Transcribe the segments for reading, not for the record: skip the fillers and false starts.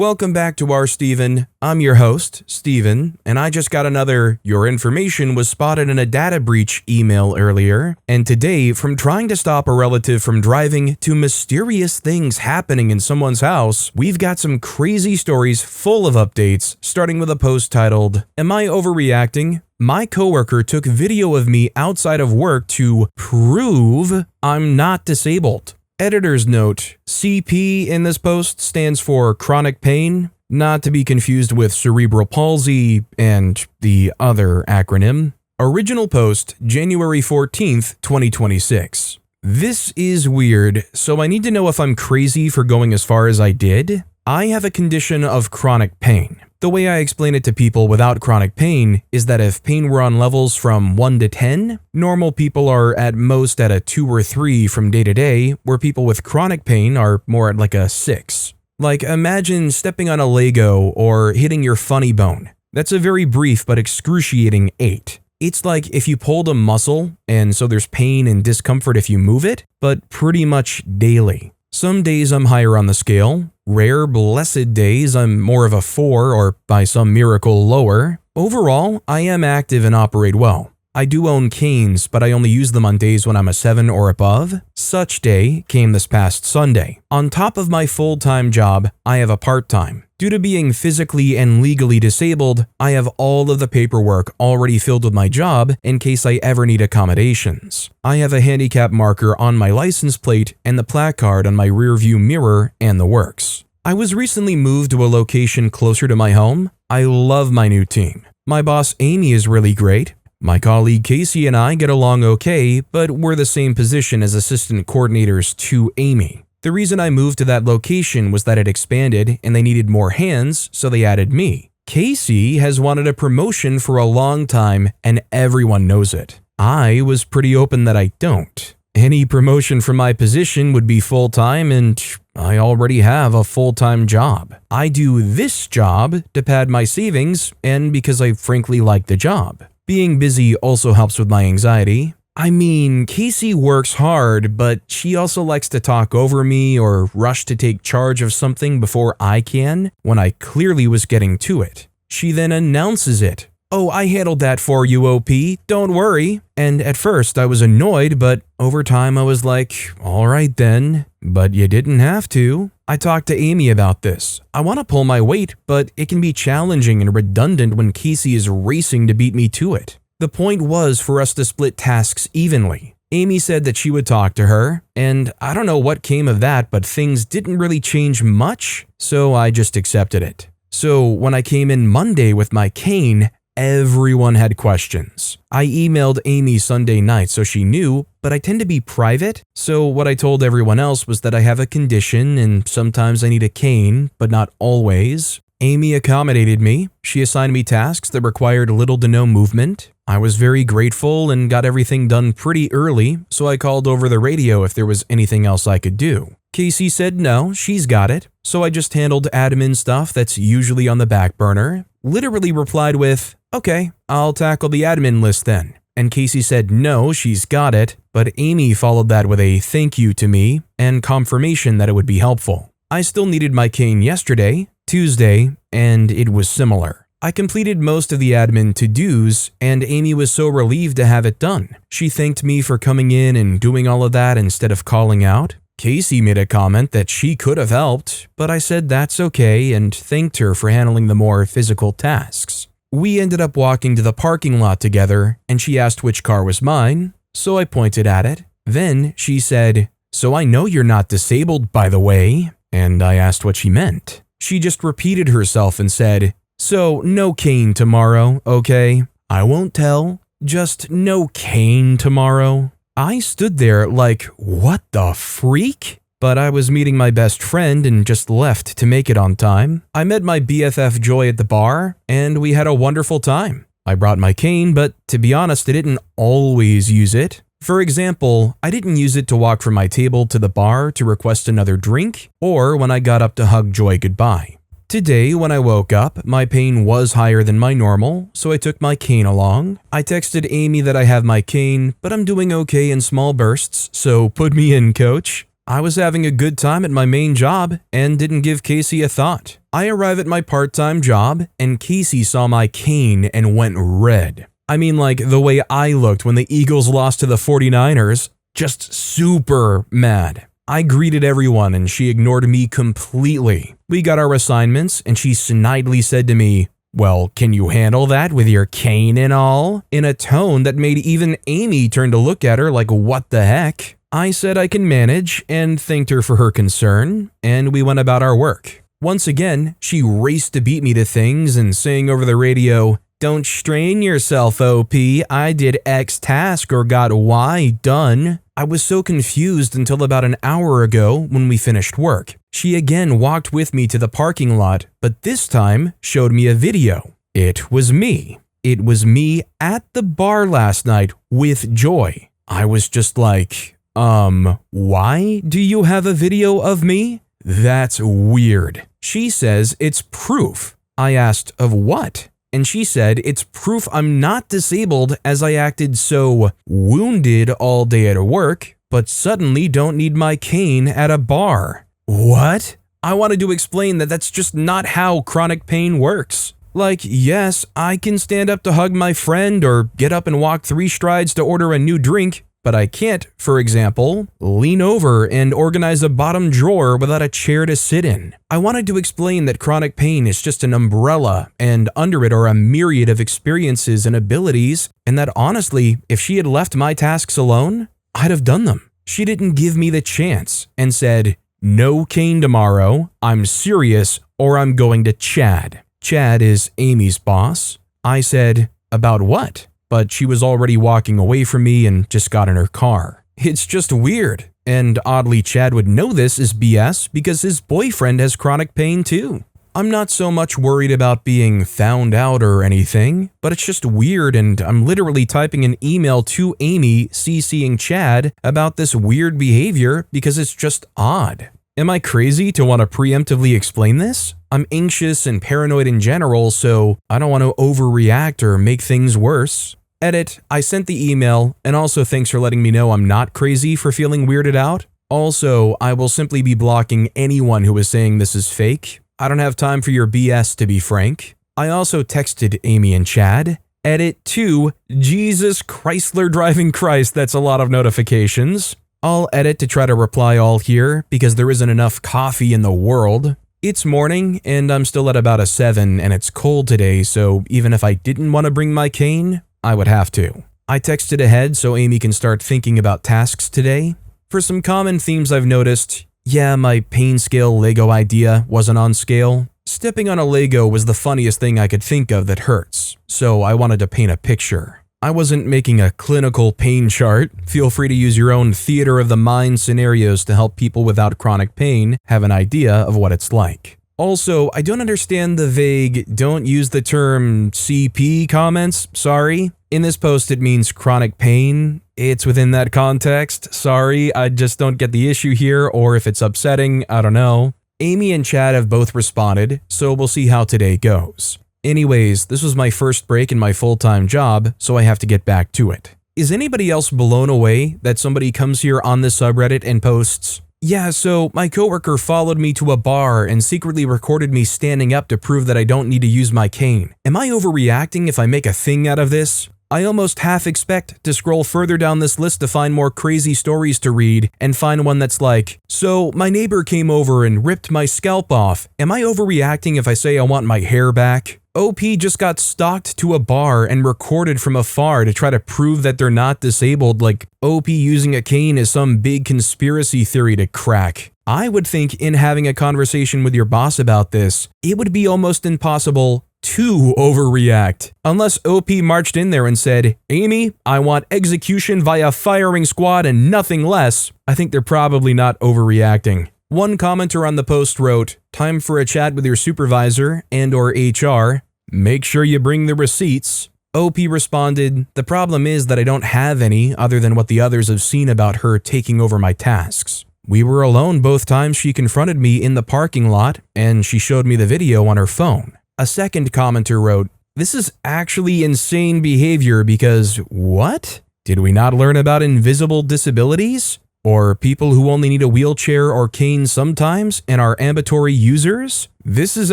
Welcome back to our Steven. I'm your host, Steven, and I just got another "Your information was spotted in a data breach" email earlier. And today, from trying to stop a relative from driving to mysterious things happening in someone's house, we've got some crazy stories full of updates, starting with a post titled, "Am I overreacting? My coworker took video of me outside of work to prove I'm not disabled." Editor's note: CP in this post stands for chronic pain, not to be confused with cerebral palsy and the other acronym. Original post, January 14th, 2026. This is weird, so I need to know if I'm crazy for going as far as I did. I have a condition of chronic pain. The way I explain it to people without chronic pain is that if pain were on levels from 1 to 10, normal people are at most at a 2 or 3 from day to day, where people with chronic pain are more at like a 6. Like, imagine stepping on a Lego or hitting your funny bone. That's a very brief but excruciating 8. It's like if you pulled a muscle, and so there's pain and discomfort if you move it, but pretty much daily. Some days I'm higher on the scale. Rare, blessed days I'm more of a 4 or by some miracle lower. Overall, I am active and operate well. I do own canes, but I only use them on days when I'm a 7 or above. Such day came this past Sunday. On top of my full-time job, I have a part-time. Due to being physically and legally disabled, I have all of the paperwork already filled with my job in case I ever need accommodations. I have a handicap marker on my license plate and the placard on my rearview mirror and the works. I was recently moved to a location closer to my home. I love my new team. My boss Amy is really great. My colleague Casey and I get along okay, but we're the same position as assistant coordinators to Amy. The reason I moved to that location was that it expanded and they needed more hands, so they added me. Casey has wanted a promotion for a long time and everyone knows it. I was pretty open that I don't. Any promotion from my position would be full-time and I already have a full-time job. I do this job to pad my savings and because I frankly like the job. Being busy also helps with my anxiety. I mean, Casey works hard, but she also likes to talk over me or rush to take charge of something before I can, when I clearly was getting to it. She then announces it. "Oh, I handled that for you, OP, don't worry." And at first I was annoyed, but over time I was like, alright then, but you didn't have to. I talked to Amy about this. I want to pull my weight, but it can be challenging and redundant when Casey is racing to beat me to it. The point was for us to split tasks evenly. Amy said that she would talk to her, and I don't know what came of that, but things didn't really change much, so I just accepted it. So when I came in Monday with my cane, everyone had questions. I emailed Amy Sunday night so she knew, but I tend to be private, so what I told everyone else was that I have a condition and sometimes I need a cane, but not always. Amy accommodated me. She assigned me tasks that required little to no movement. I was very grateful and got everything done pretty early, so I called over the radio if there was anything else I could do. Casey said no, she's got it, so I just handled admin stuff that's usually on the back burner. Literally replied with, "Okay, I'll tackle the admin list then." And Casey said no, she's got it, but Amy followed that with a thank you to me and confirmation that it would be helpful. I still needed my cane yesterday, Tuesday, and it was similar. I completed most of the admin to-dos, and Amy was so relieved to have it done. She thanked me for coming in and doing all of that instead of calling out. Casey made a comment that she could have helped, but I said that's okay and thanked her for handling the more physical tasks. We ended up walking to the parking lot together, and she asked which car was mine, so I pointed at it. Then she said, "So I know you're not disabled, by the way," and I asked what she meant. She just repeated herself and said, "So no cane tomorrow, okay? I won't tell, just no cane tomorrow." I stood there like, what the freak? But I was meeting my best friend and just left to make it on time. I met my BFF Joy at the bar, and we had a wonderful time. I brought my cane, but to be honest, I didn't always use it. For example, I didn't use it to walk from my table to the bar to request another drink, or when I got up to hug Joy goodbye. Today, when I woke up, my pain was higher than my normal, so I took my cane along. I texted Amy that I have my cane, but I'm doing okay in small bursts, so put me in, coach. I was having a good time at my main job and didn't give Casey a thought. I arrive at my part-time job and Casey saw my cane and went red. I mean, like the way I looked when the Eagles lost to the 49ers, just super mad. I greeted everyone and she ignored me completely. We got our assignments and she snidely said to me, "Well, can you handle that with your cane and all?" in a tone that made even Amy turn to look at her like, what the heck? I said I can manage and thanked her for her concern, and we went about our work. Once again, she raced to beat me to things and saying over the radio, "Don't strain yourself, OP. I did X task or got Y done." I was so confused until about an hour ago when we finished work. She again walked with me to the parking lot, but this time showed me a video. It was me. It was me at the bar last night with Joy. I was just like, why do you have a video of me? That's weird. She says it's proof. I asked, of what? And she said it's proof I'm not disabled as I acted so wounded all day at work, but suddenly don't need my cane at a bar. What? I wanted to explain that that's just not how chronic pain works. Like, yes, I can stand up to hug my friend or get up and walk 3 strides to order a new drink, but I can't, for example, lean over and organize a bottom drawer without a chair to sit in. I wanted to explain that chronic pain is just an umbrella, and under it are a myriad of experiences and abilities, and that honestly, if she had left my tasks alone, I'd have done them. She didn't give me the chance and said, "No cane tomorrow, I'm serious, or I'm going to Chad." Chad is Amy's boss. I said, "About what?" But she was already walking away from me and just got in her car. It's just weird. And oddly, Chad would know this is BS because his boyfriend has chronic pain too. I'm not so much worried about being found out or anything, but it's just weird and I'm literally typing an email to Amy CCing Chad about this weird behavior because it's just odd. Am I crazy to want to preemptively explain this? I'm anxious and paranoid in general, so I don't want to overreact or make things worse. Edit, I sent the email, and also thanks for letting me know I'm not crazy for feeling weirded out. Also, I will simply be blocking anyone who is saying this is fake. I don't have time for your BS, to be frank. I also texted Amy and Chad. Edit 2, Jesus Chrysler driving Christ, that's a lot of notifications. I'll edit to try to reply all here because there isn't enough coffee in the world. It's morning and I'm still at about a 7 and it's cold today, so even if I didn't want to bring my cane, I would have to. I texted ahead so Amy can start thinking about tasks today. For some common themes I've noticed, yeah, my pain scale Lego idea wasn't on scale. Stepping on a Lego was the funniest thing I could think of that hurts, so I wanted to paint a picture. I wasn't making a clinical pain chart. Feel free to use your own theater of the mind scenarios to help people without chronic pain have an idea of what it's like. Also, I don't understand the vague, don't use the term CP comments, sorry. In this post it means chronic pain. It's within that context, sorry, I just don't get the issue here, or if it's upsetting, I don't know. Amy and Chad have both responded, so we'll see how today goes. Anyways, this was my first break in my full-time job, so I have to get back to it. Is anybody else blown away that somebody comes here on the subreddit and posts, "Yeah, so my coworker followed me to a bar and secretly recorded me standing up to prove that I don't need to use my cane. Am I overreacting if I make a thing out of this?" I almost half expect to scroll further down this list to find more crazy stories to read and find one that's like, "So my neighbor came over and ripped my scalp off. Am I overreacting if I say I want my hair back?" OP just got stalked to a bar and recorded from afar to try to prove that they're not disabled, like OP using a cane is some big conspiracy theory to crack. I would think in having a conversation with your boss about this, it would be almost impossible to overreact. Unless OP marched in there and said, "Amy, I want execution via firing squad and nothing less," I think they're probably not overreacting. One commenter on the post wrote, "Time for a chat with your supervisor and or HR. Make sure you bring the receipts." OP responded, "The problem is that I don't have any other than what the others have seen about her taking over my tasks. We were alone both times she confronted me in the parking lot and she showed me the video on her phone." A second commenter wrote, "This is actually insane behavior because what? Did we not learn about invisible disabilities? Or people who only need a wheelchair or cane sometimes and are ambulatory users? This is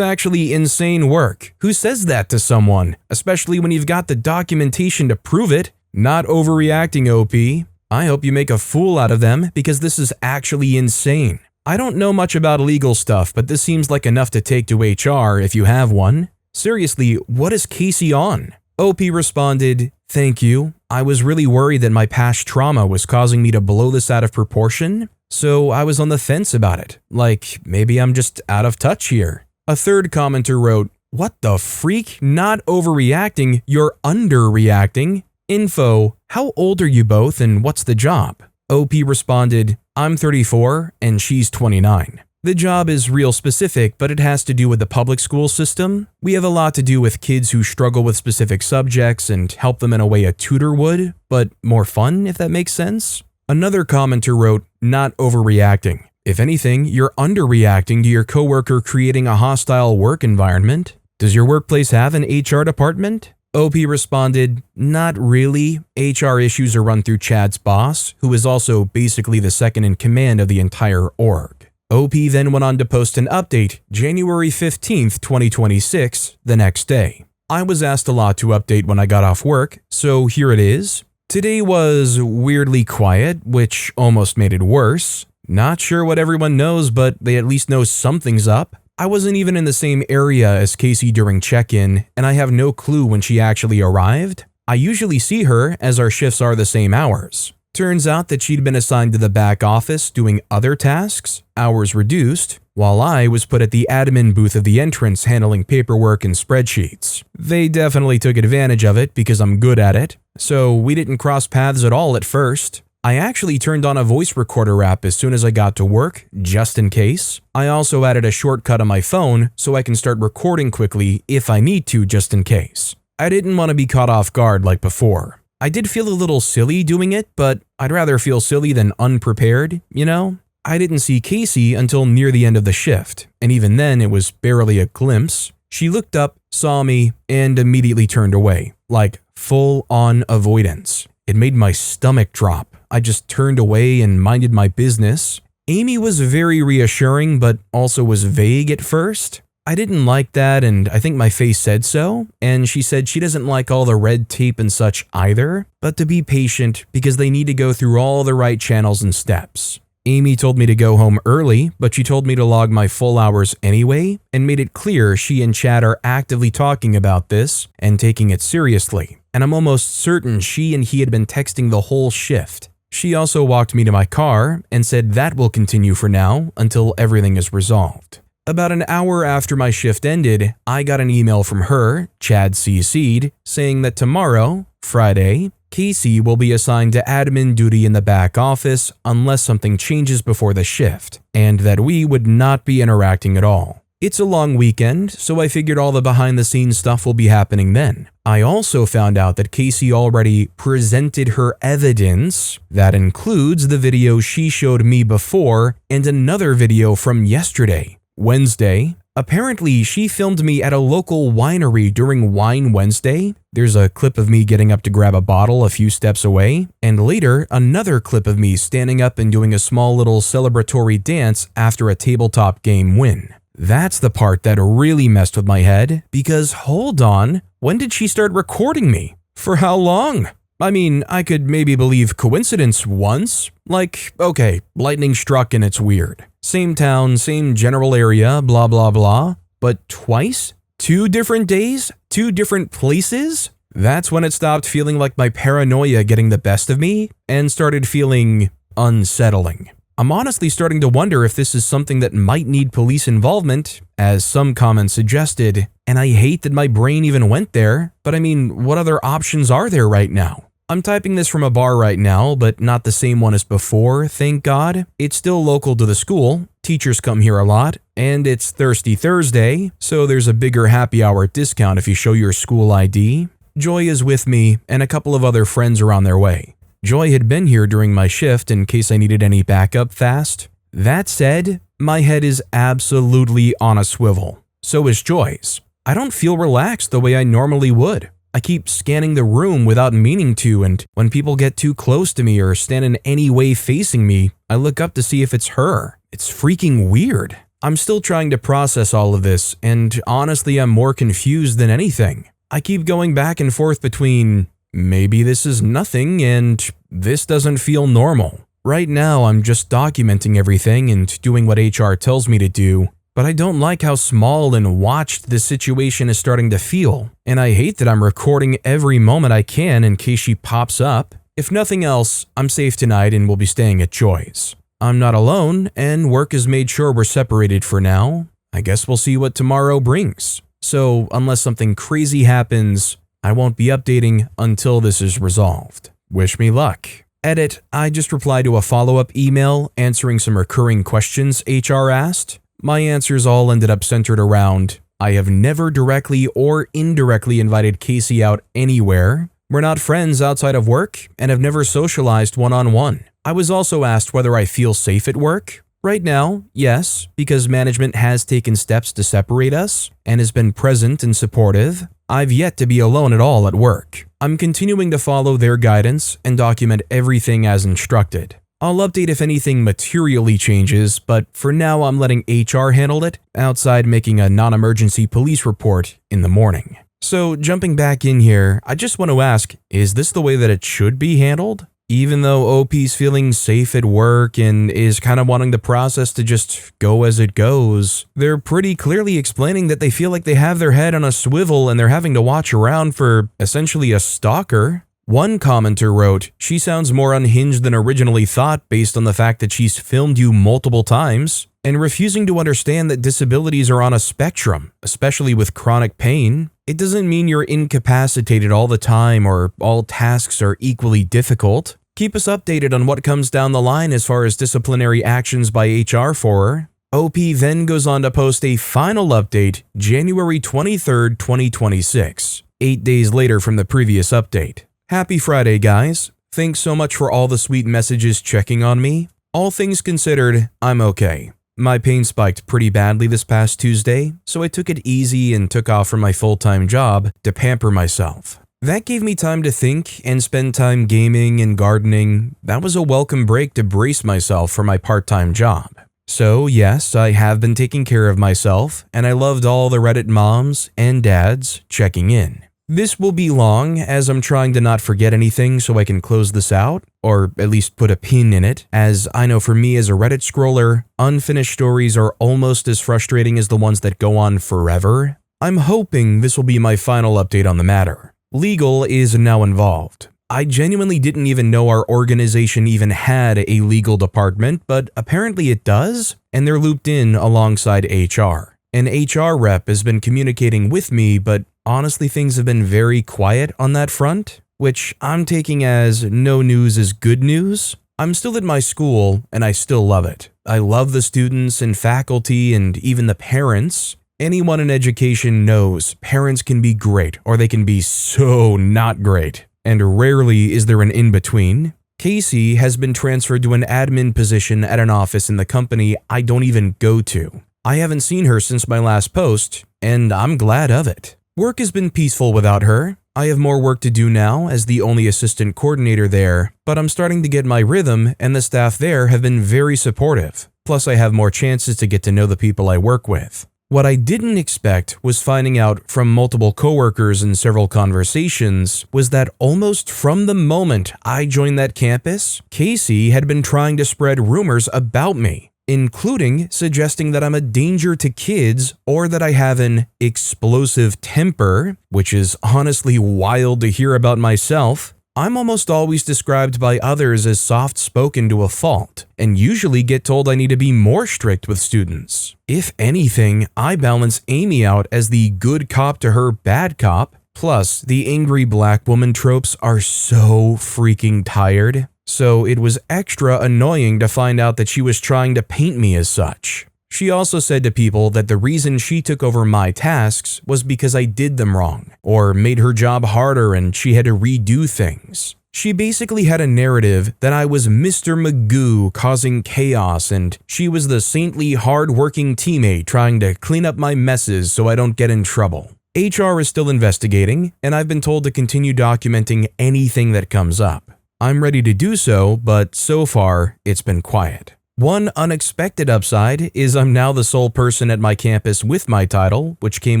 actually insane work. Who says that to someone? Especially when you've got the documentation to prove it. Not overreacting, OP. I hope you make a fool out of them because this is actually insane. I don't know much about legal stuff, but this seems like enough to take to HR if you have one. Seriously, what is Casey on? OP responded, "Thank you. I was really worried that my past trauma was causing me to blow this out of proportion, so I was on the fence about it. Like, maybe I'm just out of touch here." A third commenter wrote, "What the freak? Not overreacting, you're underreacting. Info, how old are you both and what's the job?" OP responded, "I'm 34 and she's 29. The job is real specific, but it has to do with the public school system. We have a lot to do with kids who struggle with specific subjects and help them in a way a tutor would, but more fun, if that makes sense." Another commenter wrote, "Not overreacting. If anything, you're underreacting to your coworker creating a hostile work environment. Does your workplace have an HR department?" OP responded, "Not really. HR issues are run through Chad's boss, who is also basically the second in command of the entire org." OP then went on to post an update, January 15th, 2026, the next day. I was asked a lot to update when I got off work, so here it is. Today was weirdly quiet, which almost made it worse. Not sure what everyone knows, but they at least know something's up. I wasn't even in the same area as Casey during check-in, and I have no clue when she actually arrived. I usually see her, as our shifts are the same hours. Turns out that she'd been assigned to the back office doing other tasks, hours reduced, while I was put at the admin booth of the entrance handling paperwork and spreadsheets. They definitely took advantage of it because I'm good at it, so we didn't cross paths at all at first. I actually turned on a voice recorder app as soon as I got to work, just in case. I also added a shortcut on my phone so I can start recording quickly if I need to, just in case. I didn't want to be caught off guard like before. I did feel a little silly doing it, but I'd rather feel silly than unprepared, you know? I didn't see Casey until near the end of the shift, and even then it was barely a glimpse. She looked up, saw me, and immediately turned away, like full-on avoidance. It made my stomach drop. I just turned away and minded my business. Amy was very reassuring, but also was vague at first. I didn't like that, and I think my face said so, and she said she doesn't like all the red tape and such either, but to be patient because they need to go through all the right channels and steps. Amy told me to go home early, but she told me to log my full hours anyway, and made it clear she and Chad are actively talking about this and taking it seriously, and I'm almost certain she and he had been texting the whole shift. She also walked me to my car and said that will continue for now until everything is resolved. About an hour after my shift ended, I got an email from her, Chad CC'd, saying that tomorrow, Friday, Casey will be assigned to admin duty in the back office unless something changes before the shift, and that we would not be interacting at all. It's a long weekend, so I figured all the behind-the-scenes stuff will be happening then. I also found out that Casey already presented her evidence. That includes the video she showed me before and another video from yesterday, Wednesday. Apparently, she filmed me at a local winery during Wine Wednesday. There's a clip of me getting up to grab a bottle a few steps away, and later, another clip of me standing up and doing a small little celebratory dance after a tabletop game win. That's the part that really messed with my head, because hold on, when did she start recording me? For how long? I mean, I could maybe believe coincidence once. Like, okay, lightning struck and it's weird. Same town, same general area, blah blah blah. But twice? 2 different days? 2 different places? That's when it stopped feeling like my paranoia getting the best of me and started feeling unsettling. I'm honestly starting to wonder if this is something that might need police involvement, as some comments suggested, and I hate that my brain even went there, but I mean, what other options are there right now? I'm typing this from a bar right now, but not the same one as before, thank God. It's still local to the school, teachers come here a lot, and it's Thirsty Thursday, so there's a bigger happy hour discount if you show your school ID. Joy is with me, and a couple of other friends are on their way. Joy had been here during my shift in case I needed any backup fast. That said, my head is absolutely on a swivel. So is Joy's. I don't feel relaxed the way I normally would. I keep scanning the room without meaning to, and when people get too close to me or stand in any way facing me, I look up to see if it's her. It's freaking weird. I'm still trying to process all of this, and honestly, I'm more confused than anything. I keep going back and forth between maybe this is nothing and this doesn't feel normal. Right now, I'm just documenting everything and doing what HR tells me to do, but I don't like how small and watched this situation is starting to feel, and I hate that I'm recording every moment I can in case she pops up. If nothing else, I'm safe tonight and will be staying at Joy's. I'm not alone, and work has made sure we're separated for now. I guess we'll see what tomorrow brings. So, unless something crazy happens, I won't be updating until this is resolved. Wish me luck. Edit, I just replied to a follow-up email answering some recurring questions HR asked. My answers all ended up centered around, I have never directly or indirectly invited Casey out anywhere. We're not friends outside of work and have never socialized one-on-one. I was also asked whether I feel safe at work. Right now, yes, because management has taken steps to separate us and has been present and supportive. I've yet to be alone at all at work. I'm continuing to follow their guidance and document everything as instructed. I'll update if anything materially changes, but for now I'm letting HR handle it, outside making a non-emergency police report in the morning. So jumping back in here, I just want to ask, is this the way that it should be handled? Even though OP's feeling safe at work and is kind of wanting the process to just go as it goes, they're pretty clearly explaining that they feel like they have their head on a swivel and they're having to watch around for essentially a stalker. One commenter wrote, she sounds more unhinged than originally thought based on the fact that she's filmed you multiple times and refusing to understand that disabilities are on a spectrum, especially with chronic pain. It doesn't mean you're incapacitated all the time or all tasks are equally difficult. Keep us updated on what comes down the line as far as disciplinary actions by HR for her. OP then goes on to post a final update January 23rd, 2026, 8 days later from the previous update. Happy Friday, guys. Thanks so much for all the sweet messages checking on me. All things considered, I'm okay. My pain spiked pretty badly this past Tuesday, so I took it easy and took off from my full-time job to pamper myself. That gave me time to think and spend time gaming and gardening. That was a welcome break to brace myself for my part-time job. So yes, I have been taking care of myself, and I loved all the Reddit moms and dads checking in. This will be long as I'm trying to not forget anything so I can close this out, or at least put a pin in it, as I know for me as a Reddit scroller, unfinished stories are almost as frustrating as the ones that go on forever. I'm hoping this will be my final update on the matter. Legal is now involved. I genuinely didn't even know our organization even had a legal department, but apparently it does, and they're looped in alongside HR. An HR rep has been communicating with me, but honestly, things have been very quiet on that front, which I'm taking as no news is good news. I'm still at my school, and I still love it. I love the students and faculty and even the parents. Anyone in education knows parents can be great, or they can be so not great, and rarely is there an in-between. Casey has been transferred to an admin position at an office in the company I don't even go to. I haven't seen her since my last post, and I'm glad of it. Work has been peaceful without her. I have more work to do now as the only assistant coordinator there, but I'm starting to get my rhythm and the staff there have been very supportive. Plus I have more chances to get to know the people I work with. What I didn't expect was finding out from multiple coworkers in several conversations was that almost from the moment I joined that campus, Casey had been trying to spread rumors about me, including suggesting that I'm a danger to kids or that I have an explosive temper, which is honestly wild to hear about myself. I'm almost always described by others as soft-spoken to a fault, and usually get told I need to be more strict with students. If anything, I balance Amy out as the good cop to her bad cop. Plus, the angry black woman tropes are so freaking tired. So it was extra annoying to find out that she was trying to paint me as such. She also said to people that the reason she took over my tasks was because I did them wrong, or made her job harder and she had to redo things. She basically had a narrative that I was Mr. Magoo causing chaos and she was the saintly, hard-working teammate trying to clean up my messes so I don't get in trouble. HR is still investigating, and I've been told to continue documenting anything that comes up. I'm ready to do so, but so far, it's been quiet. One unexpected upside is I'm now the sole person at my campus with my title, which came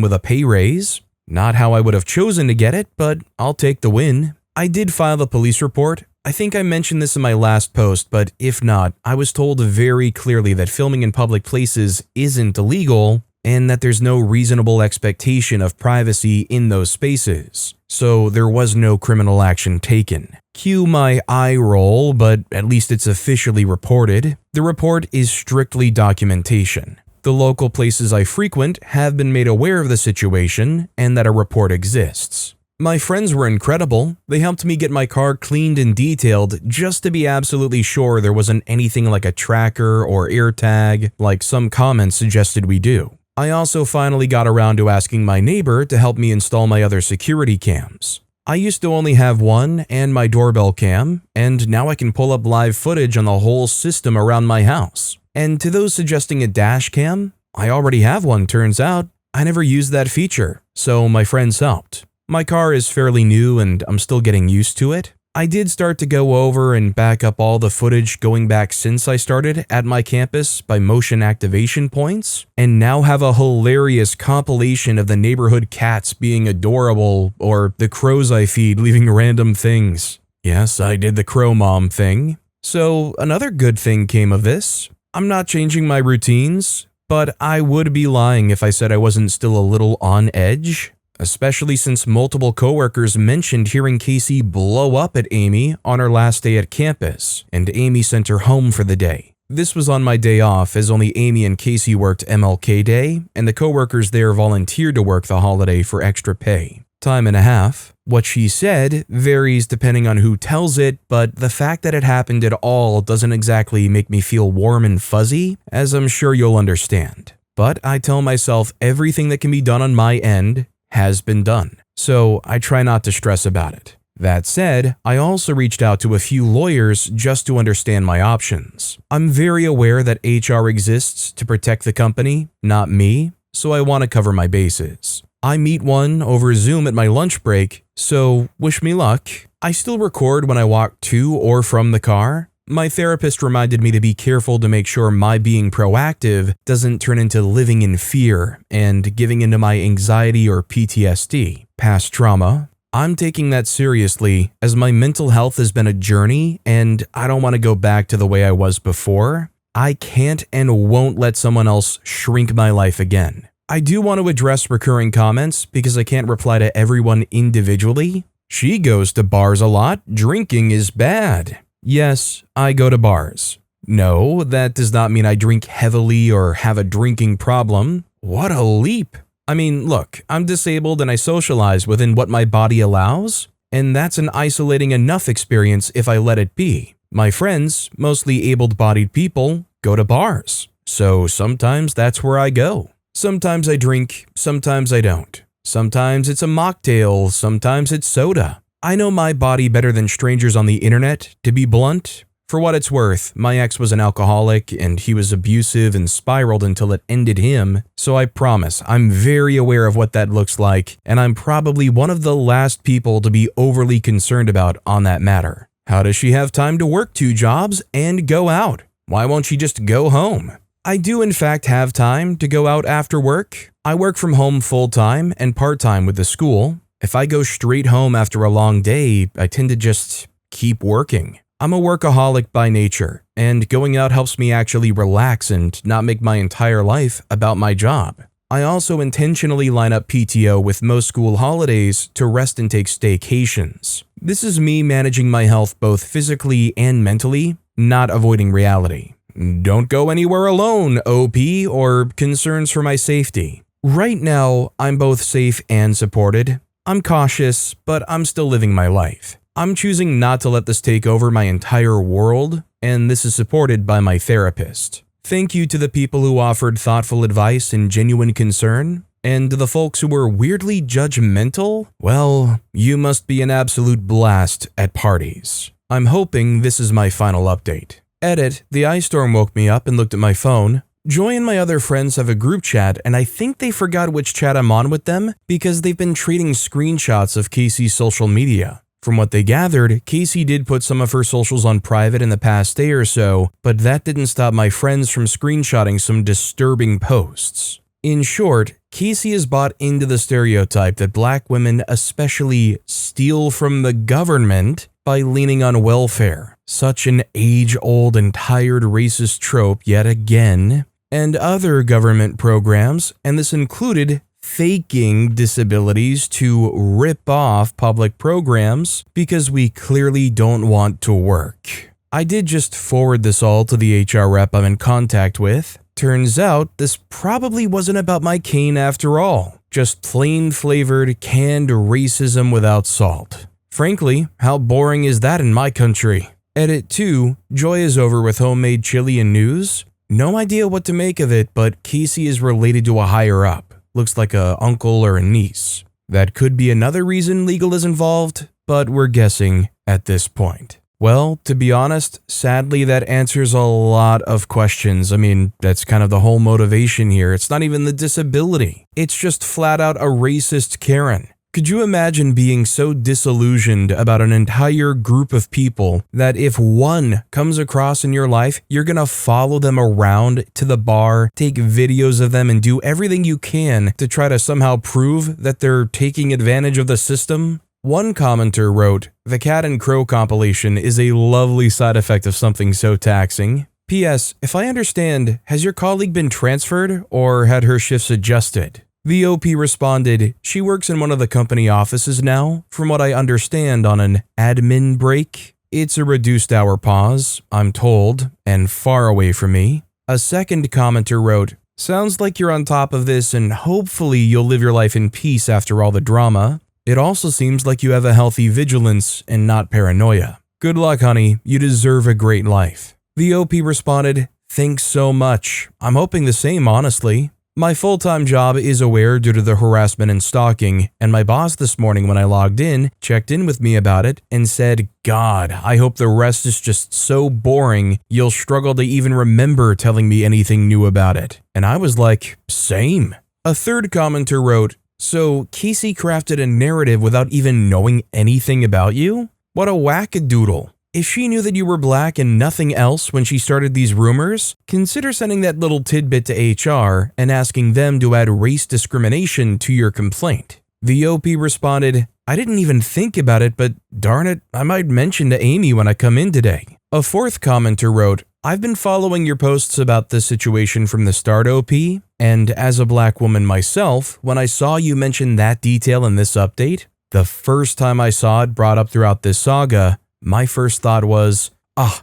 with a pay raise. Not how I would have chosen to get it, but I'll take the win. I did file a police report. I think I mentioned this in my last post, but if not, I was told very clearly that filming in public places isn't illegal and that there's no reasonable expectation of privacy in those spaces. So there was no criminal action taken. Cue my eye roll, but at least it's officially reported. The report is strictly documentation. The local places I frequent have been made aware of the situation and that a report exists. My friends were incredible. They helped me get my car cleaned and detailed just to be absolutely sure there wasn't anything like a tracker or AirTag like some comments suggested we do. I also finally got around to asking my neighbor to help me install my other security cams. I used to only have one and my doorbell cam, and now I can pull up live footage on the whole system around my house. And to those suggesting a dash cam, I already have one, turns out. I never used that feature, so my friends helped. My car is fairly new and I'm still getting used to it. I did start to go over and back up all the footage going back since I started at my campus by motion activation points, and now have a hilarious compilation of the neighborhood cats being adorable or the crows I feed leaving random things. Yes, I did the crow mom thing. So another good thing came of this. I'm not changing my routines, but I would be lying if I said I wasn't still a little on edge. Especially since multiple coworkers mentioned hearing Casey blow up at Amy on her last day at campus, and Amy sent her home for the day. This was on my day off, as only Amy and Casey worked MLK Day, and the coworkers there volunteered to work the holiday for extra pay. Time and a half. What she said varies depending on who tells it, but the fact that it happened at all doesn't exactly make me feel warm and fuzzy, as I'm sure you'll understand. But I tell myself everything that can be done on my end has been done, so I try not to stress about it. That said, I also reached out to a few lawyers just to understand my options. I'm very aware that HR exists to protect the company, not me, so I want to cover my bases. I meet one over Zoom at my lunch break, so wish me luck. I still record when I walk to or from the car. My therapist reminded me to be careful to make sure my being proactive doesn't turn into living in fear and giving into my anxiety or PTSD, past trauma. I'm taking that seriously as my mental health has been a journey and I don't want to go back to the way I was before. I can't and won't let someone else shrink my life again. I do want to address recurring comments because I can't reply to everyone individually. She goes to bars a lot. Drinking is bad. Yes, I go to bars. No, that does not mean I drink heavily or have a drinking problem. What a leap. I mean, look, I'm disabled and I socialize within what my body allows, and that's an isolating enough experience if I let it be. My friends, mostly able-bodied people, go to bars, so sometimes that's where I go. Sometimes I drink, sometimes I don't. Sometimes it's a mocktail, sometimes it's soda. I know my body better than strangers on the internet, to be blunt. For what it's worth, my ex was an alcoholic and he was abusive and spiraled until it ended him, so I promise I'm very aware of what that looks like, and I'm probably one of the last people to be overly concerned about on that matter. How does she have time to work 2 jobs and go out? Why won't she just go home? I do in fact have time to go out after work. I work from home full-time and part-time with the school. If I go straight home after a long day, I tend to just keep working. I'm a workaholic by nature, and going out helps me actually relax and not make my entire life about my job. I also intentionally line up PTO with most school holidays to rest and take staycations. This is me managing my health both physically and mentally, not avoiding reality. Don't go anywhere alone, OP, or concerns for my safety. Right now, I'm both safe and supported. I'm cautious, but I'm still living my life. I'm choosing not to let this take over my entire world, and this is supported by my therapist. Thank you to the people who offered thoughtful advice and genuine concern, and to the folks who were weirdly judgmental. Well, you must be an absolute blast at parties. I'm hoping this is my final update. Edit, the ice storm woke me up and looked at my phone. Joy and my other friends have a group chat, and I think they forgot which chat I'm on with them because they've been trading screenshots of Casey's social media. From what they gathered, Casey did put some of her socials on private in the past day or so, but that didn't stop my friends from screenshotting some disturbing posts. In short, Casey has bought into the stereotype that black women especially steal from the government by leaning on welfare. Such an age-old and tired racist trope yet again. And other government programs, and this included faking disabilities to rip off public programs because we clearly don't want to work. I did just forward this all to the HR rep I'm in contact with. Turns out this probably wasn't about my cane after all, just plain flavored canned racism without salt. Frankly, how boring is that in my country? Edit 2, Joy is over with homemade chili and news. No idea what to make of it, but Casey is related to a higher up. Looks like a uncle or a niece. That could be another reason legal is involved, but we're guessing at this point. Well, to be honest, sadly that answers a lot of questions. I mean, that's kind of the whole motivation here. It's not even the disability. It's just flat out a racist Karen. Could you imagine being so disillusioned about an entire group of people that if one comes across in your life, you're gonna follow them around to the bar, take videos of them, and do everything you can to try to somehow prove that they're taking advantage of the system? One commenter wrote, "The Cat and Crow compilation is a lovely side effect of something so taxing. P.S. If I understand, has your colleague been transferred or had her shifts adjusted?" The OP responded, "She works in one of the company offices now, from what I understand on an admin break. It's a reduced hour pause, I'm told, and far away from me." A second commenter wrote, "Sounds like you're on top of this and hopefully you'll live your life in peace after all the drama. It also seems like you have a healthy vigilance and not paranoia. Good luck, honey. You deserve a great life." The OP responded, "Thanks so much. I'm hoping the same, honestly. My full-time job is aware due to the harassment and stalking, and my boss this morning when I logged in checked in with me about it and said, 'God, I hope the rest is just so boring you'll struggle to even remember telling me anything new about it.' And I was like, same." A third commenter wrote, "So Casey crafted a narrative without even knowing anything about you? What a wackadoodle. If she knew that you were black and nothing else when she started these rumors, consider sending that little tidbit to HR and asking them to add race discrimination to your complaint." The OP responded, "I didn't even think about it, but darn it, I might mention to Amy when I come in today." A fourth commenter wrote, "I've been following your posts about this situation from the start, OP, and as a black woman myself, when I saw you mention that detail in this update, the first time I saw it brought up throughout this saga, my first thought was,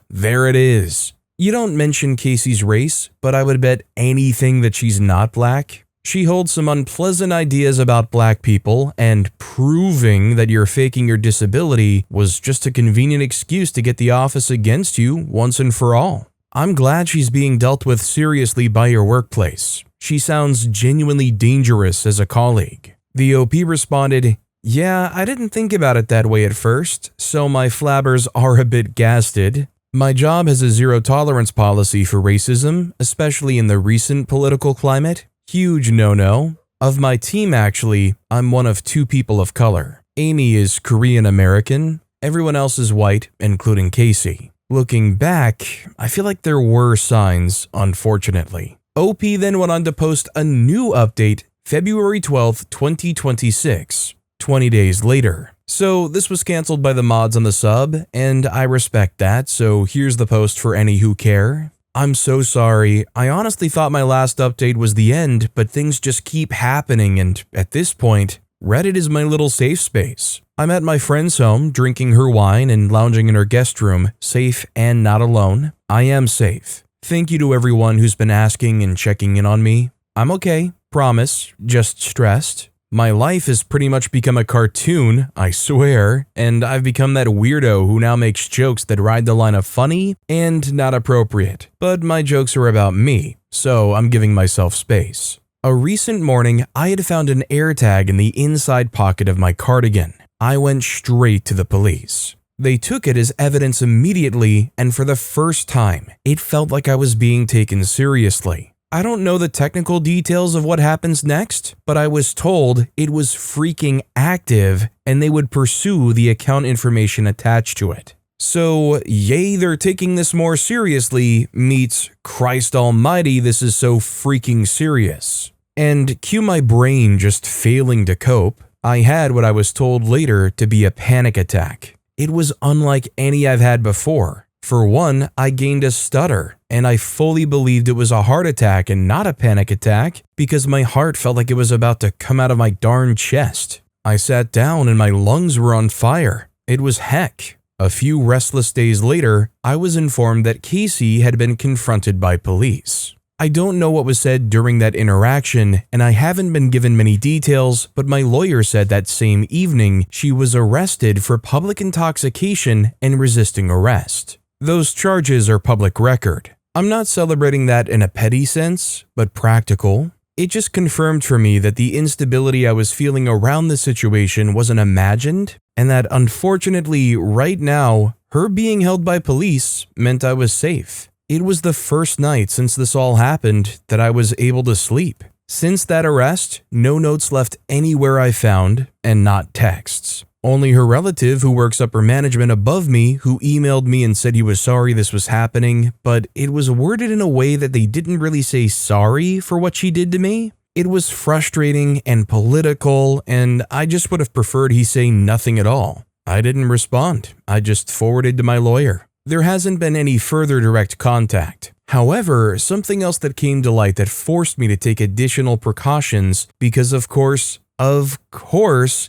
there it is. You don't mention Casey's race, but I would bet anything that she's not black. She holds some unpleasant ideas about black people, and proving that you're faking your disability was just a convenient excuse to get the office against you once and for all. I'm glad she's being dealt with seriously by your workplace. She sounds genuinely dangerous as a colleague." The OP responded, "Yeah, I didn't think about it that way at first, so my flabbers are a bit gasted. My job has a zero tolerance policy for racism, especially in the recent political climate. Huge no-no. Of my team actually, I'm one of 2 people of color. Amy is Korean American, everyone else is white, including Casey. Looking back, I feel like there were signs, unfortunately." OP then went on to post a new update February 12th, 2026. 20 days later. So this was cancelled by the mods on the sub, and I respect that, so here's the post for any who care. "I'm so sorry. I honestly thought my last update was the end, but things just keep happening, and at this point, Reddit is my little safe space. I'm at my friend's home, drinking her wine and lounging in her guest room, safe and not alone. I am safe. Thank you to everyone who's been asking and checking in on me. I'm okay, promise, just stressed. My life has pretty much become a cartoon, I swear, and I've become that weirdo who now makes jokes that ride the line of funny and not appropriate. But my jokes are about me, so I'm giving myself space. A recent morning, I had found an AirTag in the inside pocket of my cardigan. I went straight to the police. They took it as evidence immediately, and for the first time, it felt like I was being taken seriously. I don't know the technical details of what happens next, but I was told it was freaking active and they would pursue the account information attached to it. So, yay, they're taking this more seriously meets Christ almighty, this is so freaking serious. And cue my brain just failing to cope, I had what I was told later to be a panic attack. It was unlike any I've had before. For one, I gained a stutter, and I fully believed it was a heart attack and not a panic attack because my heart felt like it was about to come out of my darn chest. I sat down and my lungs were on fire. It was heck. A few restless days later, I was informed that Casey had been confronted by police. I don't know what was said during that interaction, and I haven't been given many details, but my lawyer said that same evening she was arrested for public intoxication and resisting arrest. Those charges are public record. I'm not celebrating that in a petty sense, but practical. It just confirmed for me that the instability I was feeling around the situation wasn't imagined, and that unfortunately, right now, her being held by police meant I was safe. It was the first night since this all happened that I was able to sleep. Since that arrest, no notes left anywhere I found, and not texts. Only her relative who works upper management above me who emailed me and said he was sorry this was happening, but it was worded in a way that they didn't really say sorry for what she did to me. It was frustrating and political, and I just would have preferred he say nothing at all. I didn't respond. I just forwarded to my lawyer. There hasn't been any further direct contact. However, something else that came to light that forced me to take additional precautions because of course,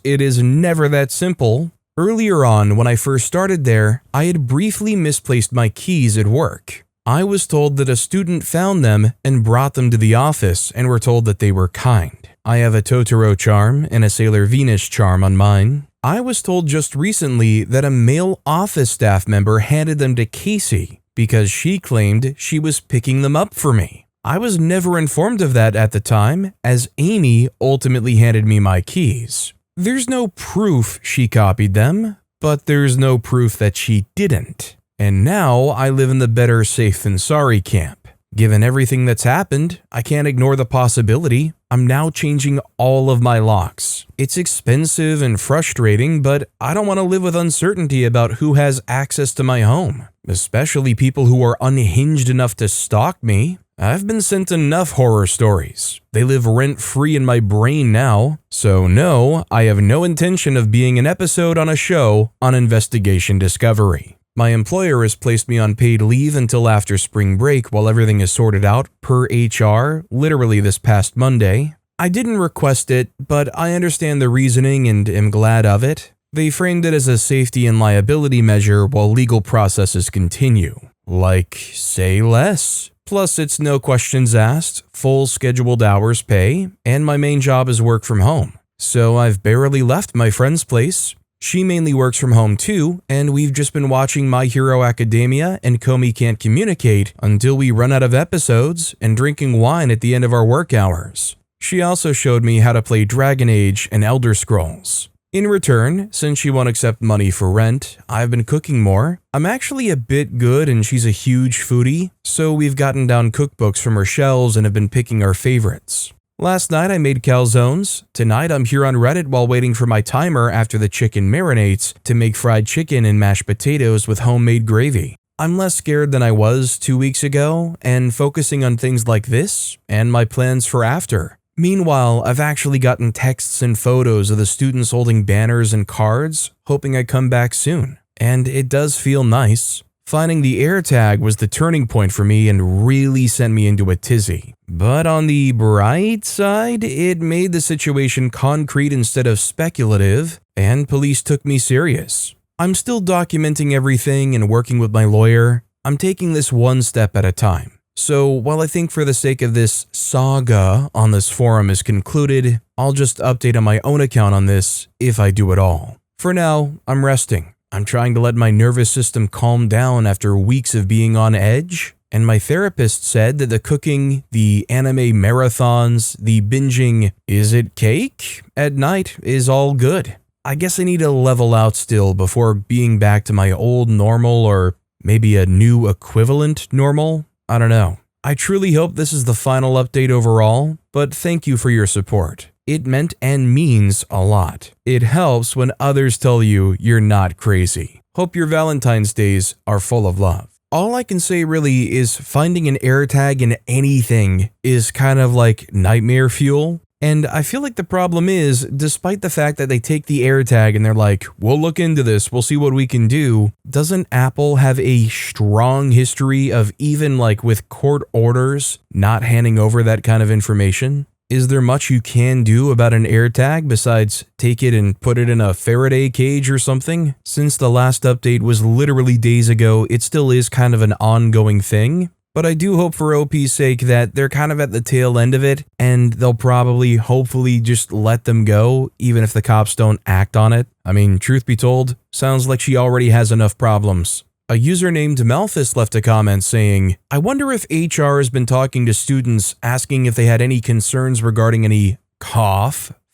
it is never that simple. Earlier on, when I first started there, I had briefly misplaced my keys at work. I was told that a student found them and brought them to the office and were told that they were kind. I have a Totoro charm and a Sailor Venus charm on mine. I was told just recently that a male office staff member handed them to Casey because she claimed she was picking them up for me. I was never informed of that at the time, as Amy ultimately handed me my keys. There's no proof she copied them, but there's no proof that she didn't. And now I live in the better safe than sorry camp. Given everything that's happened, I can't ignore the possibility. I'm now changing all of my locks. It's expensive and frustrating, but I don't want to live with uncertainty about who has access to my home, especially people who are unhinged enough to stalk me. I've been sent enough horror stories. They live rent-free in my brain now. So no, I have no intention of being an episode on a show on Investigation Discovery. My employer has placed me on paid leave until after spring break while everything is sorted out per HR, literally this past Monday. I didn't request it, but I understand the reasoning and am glad of it. They framed it as a safety and liability measure while legal processes continue. Like, say less. Plus, it's no questions asked, full scheduled hours pay, and my main job is work from home. So I've barely left my friend's place. She mainly works from home too, and we've just been watching My Hero Academia and Comey Can't Communicate until we run out of episodes and drinking wine at the end of our work hours. She also showed me how to play Dragon Age and Elder Scrolls. In return, since she won't accept money for rent, I've been cooking more. I'm actually a bit good and she's a huge foodie, so we've gotten down cookbooks from her shelves and have been picking our favorites. Last night I made calzones. Tonight I'm here on Reddit while waiting for my timer after the chicken marinates to make fried chicken and mashed potatoes with homemade gravy. I'm less scared than I was 2 weeks ago and focusing on things like this and my plans for after. Meanwhile, I've actually gotten texts and photos of the students holding banners and cards, hoping I come back soon. And it does feel nice. Finding the AirTag was the turning point for me and really sent me into a tizzy. But on the bright side, it made the situation concrete instead of speculative, and police took me serious. I'm still documenting everything and working with my lawyer. I'm taking this one step at a time. So while I think for the sake of this saga on this forum is concluded, I'll just update on my own account on this if I do at all. For now, I'm resting. I'm trying to let my nervous system calm down after weeks of being on edge, and my therapist said that the cooking, the anime marathons, the binging, is it cake? At night is all good. I guess I need to level out still before being back to my old normal or maybe a new equivalent normal. I don't know. I truly hope this is the final update overall, but thank you for your support. It meant and means a lot. It helps when others tell you you're not crazy. Hope your Valentine's days are full of love. All I can say really is finding an AirTag in anything is kind of like nightmare fuel. And I feel like the problem is, despite the fact that they take the AirTag and they're like, we'll look into this, we'll see what we can do, doesn't Apple have a strong history of even like with court orders not handing over that kind of information? Is there much you can do about an AirTag besides take it and put it in a Faraday cage or something? Since the last update was literally days ago, it still is kind of an ongoing thing. But I do hope for OP's sake that they're kind of at the tail end of it and they'll probably, hopefully just let them go even if the cops don't act on it. I mean, truth be told, sounds like she already has enough problems. A user named Malthus left a comment saying, I wonder if HR has been talking to students asking if they had any concerns regarding any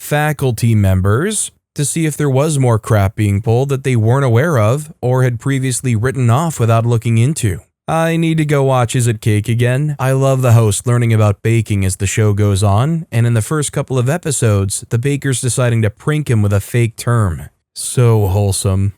faculty members to see if there was more crap being pulled that they weren't aware of or had previously written off without looking into. I need to go watch Is It Cake again. I love the host learning about baking as the show goes on, and in the first couple of episodes, the baker's deciding to prank him with a fake term. So wholesome.